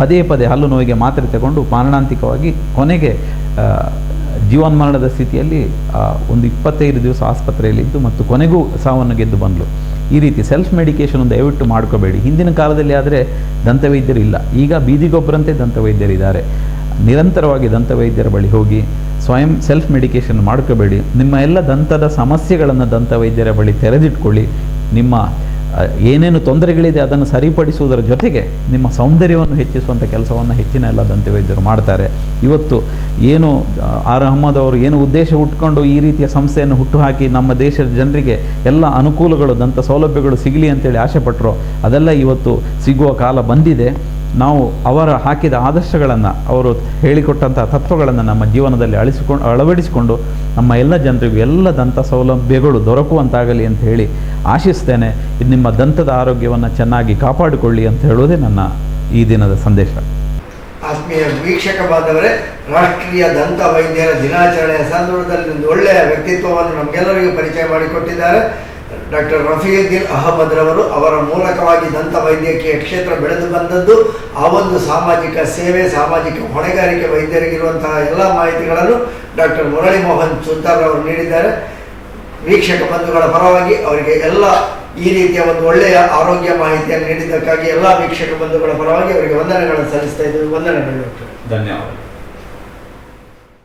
ಪದೇ ಹಲ್ಲು ನೋವಿಗೆ ಮಾತ್ರೆ ತಗೊಂಡು ಮಾರಣಾಂತಿಕವಾಗಿ ಕೊನೆಗೆ ಜೀವನ್ಮರಣದ ಸ್ಥಿತಿಯಲ್ಲಿ ಒಂದು 25 ದಿವಸ ಆಸ್ಪತ್ರೆಯಲ್ಲಿದ್ದು ಮತ್ತು ಕೊನೆಗೂ ಸಾವನ್ನು ಗೆದ್ದು ಬಂದಳು. ಈ ರೀತಿ ಸೆಲ್ಫ್ ಮೆಡಿಕೇಷನ್ ದಯವಿಟ್ಟು ಮಾಡ್ಕೋಬೇಡಿ. ಹಿಂದಿನ ಕಾಲದಲ್ಲಿ ಆದರೆ ದಂತವೈದ್ಯರು ಇಲ್ಲ, ಈಗ ಬೀದಿಗೊಬ್ಬರಂತೆ ದಂತವೈದ್ಯರಿದ್ದಾರೆ. ನಿರಂತರವಾಗಿ ದಂತವೈದ್ಯರ ಬಳಿ ಹೋಗಿ ಸ್ವಯಂ ಸೆಲ್ಫ್ ಮೆಡಿಕೇಷನ್ ಮಾಡ್ಕೋಬೇಡಿ. ನಿಮ್ಮ ಎಲ್ಲ ದಂತದ ಸಮಸ್ಯೆಗಳನ್ನು ದಂತವೈದ್ಯರ ಬಳಿ ತೆರೆದಿಟ್ಕೊಳ್ಳಿ. ನಿಮ್ಮ ಏನೇನು ತೊಂದರೆಗಳಿದೆ ಅದನ್ನು ಸರಿಪಡಿಸುವುದರ ಜೊತೆಗೆ ನಿಮ್ಮ ಸೌಂದರ್ಯವನ್ನು ಹೆಚ್ಚಿಸುವಂಥ ಕೆಲಸವನ್ನು ಹೆಚ್ಚಿನ ಎಲ್ಲ ದಂತವೈದ್ಯರು ಮಾಡ್ತಾರೆ. ಇವತ್ತು ಏನು ಆರ್ ಅಹಮದ್ ಅವರು ಏನು ಉದ್ದೇಶ ಹುಟ್ಕೊಂಡು ಈ ರೀತಿಯ ಸಂಸ್ಥೆಯನ್ನು ಹುಟ್ಟುಹಾಕಿ ನಮ್ಮ ದೇಶದ ಜನರಿಗೆ ಎಲ್ಲ ಅನುಕೂಲಗಳು, ದಂತ ಸೌಲಭ್ಯಗಳು ಸಿಗಲಿ ಅಂತೇಳಿ ಆಸೆ ಪಟ್ಟರು, ಅದೆಲ್ಲ ಇವತ್ತು ಸಿಗುವ ಕಾಲ ಬಂದಿದೆ. ನಾವು ಅವರ ಹಾಕಿದ ಆದರ್ಶಗಳನ್ನು, ಅವರು ಹೇಳಿಕೊಟ್ಟಂಥ ತತ್ವಗಳನ್ನು ನಮ್ಮ ಜೀವನದಲ್ಲಿ ಅಳವಡಿಸಿಕೊಂಡು ನಮ್ಮ ಎಲ್ಲ ಜನರಿಗೂ ಎಲ್ಲ ದಂತ ಸೌಲಭ್ಯಗಳು ದೊರಕುವಂತಾಗಲಿ ಅಂತ ಹೇಳಿ ಆಶಿಸ್ತೇನೆ. ಇದು ನಿಮ್ಮ ದಂತದ ಆರೋಗ್ಯವನ್ನು ಚೆನ್ನಾಗಿ ಕಾಪಾಡಿಕೊಳ್ಳಿ ಅಂತ ಹೇಳುವುದೇ ನನ್ನ ಈ ದಿನದ ಸಂದೇಶ. ಆತ್ಮೀಯ ವೀಕ್ಷಕ ಬಾಂಧವರೇ, ರಾಷ್ಟ್ರೀಯ ದಂತ ವೈದ್ಯರ ದಿನಾಚರಣೆಯ ಸಂದರ್ಭದಲ್ಲಿ ಒಂದು ಒಳ್ಳೆಯ ವ್ಯಕ್ತಿತ್ವವನ್ನು ನಮಗೆಲ್ಲರಿಗೂ ಪರಿಚಯ ಮಾಡಿಕೊಟ್ಟಿದ್ದಾರೆ ಡಾಕ್ಟರ್ ರಫಿಯುದ್ದೀನ್ ಅಹಮದ್ ರವರು. ಅವರ ಮೂಲಕವಾಗಿ ದಂತ ವೈದ್ಯಕೀಯ ಕ್ಷೇತ್ರ ಬೆಳೆದು ಬಂದದ್ದು, ಆ ಒಂದು ಸಾಮಾಜಿಕ ಸೇವೆ, ಸಾಮಾಜಿಕ ಹೊಣೆಗಾರಿಕೆ ವೈದ್ಯರಿಗಿರುವಂತಹ ಎಲ್ಲ ಮಾಹಿತಿಗಳನ್ನು ಡಾಕ್ಟರ್ ಮುರಳಿ ಮೋಹನ್ ಚೂತಾರ್ ಅವರು ನೀಡಿದ್ದಾರೆ. ವೀಕ್ಷಕ ಬಂಧುಗಳ ಪರವಾಗಿ ಅವರಿಗೆ ಎಲ್ಲ ಈ ರೀತಿಯ ಒಂದು ಒಳ್ಳೆಯ ಆರೋಗ್ಯ ಮಾಹಿತಿಯನ್ನು ನೀಡಿದ್ದಕ್ಕಾಗಿ ಎಲ್ಲ ವೀಕ್ಷಕ ಬಂಧುಗಳ ಪರವಾಗಿ ಅವರಿಗೆ ವಂದನೆಗಳನ್ನು ಸಲ್ಲಿಸ್ತಾ ಇದ್ದೇವೆ. ವಂದನೆಗಳು ಡಾಕ್ಟರ್. ಧನ್ಯವಾದ.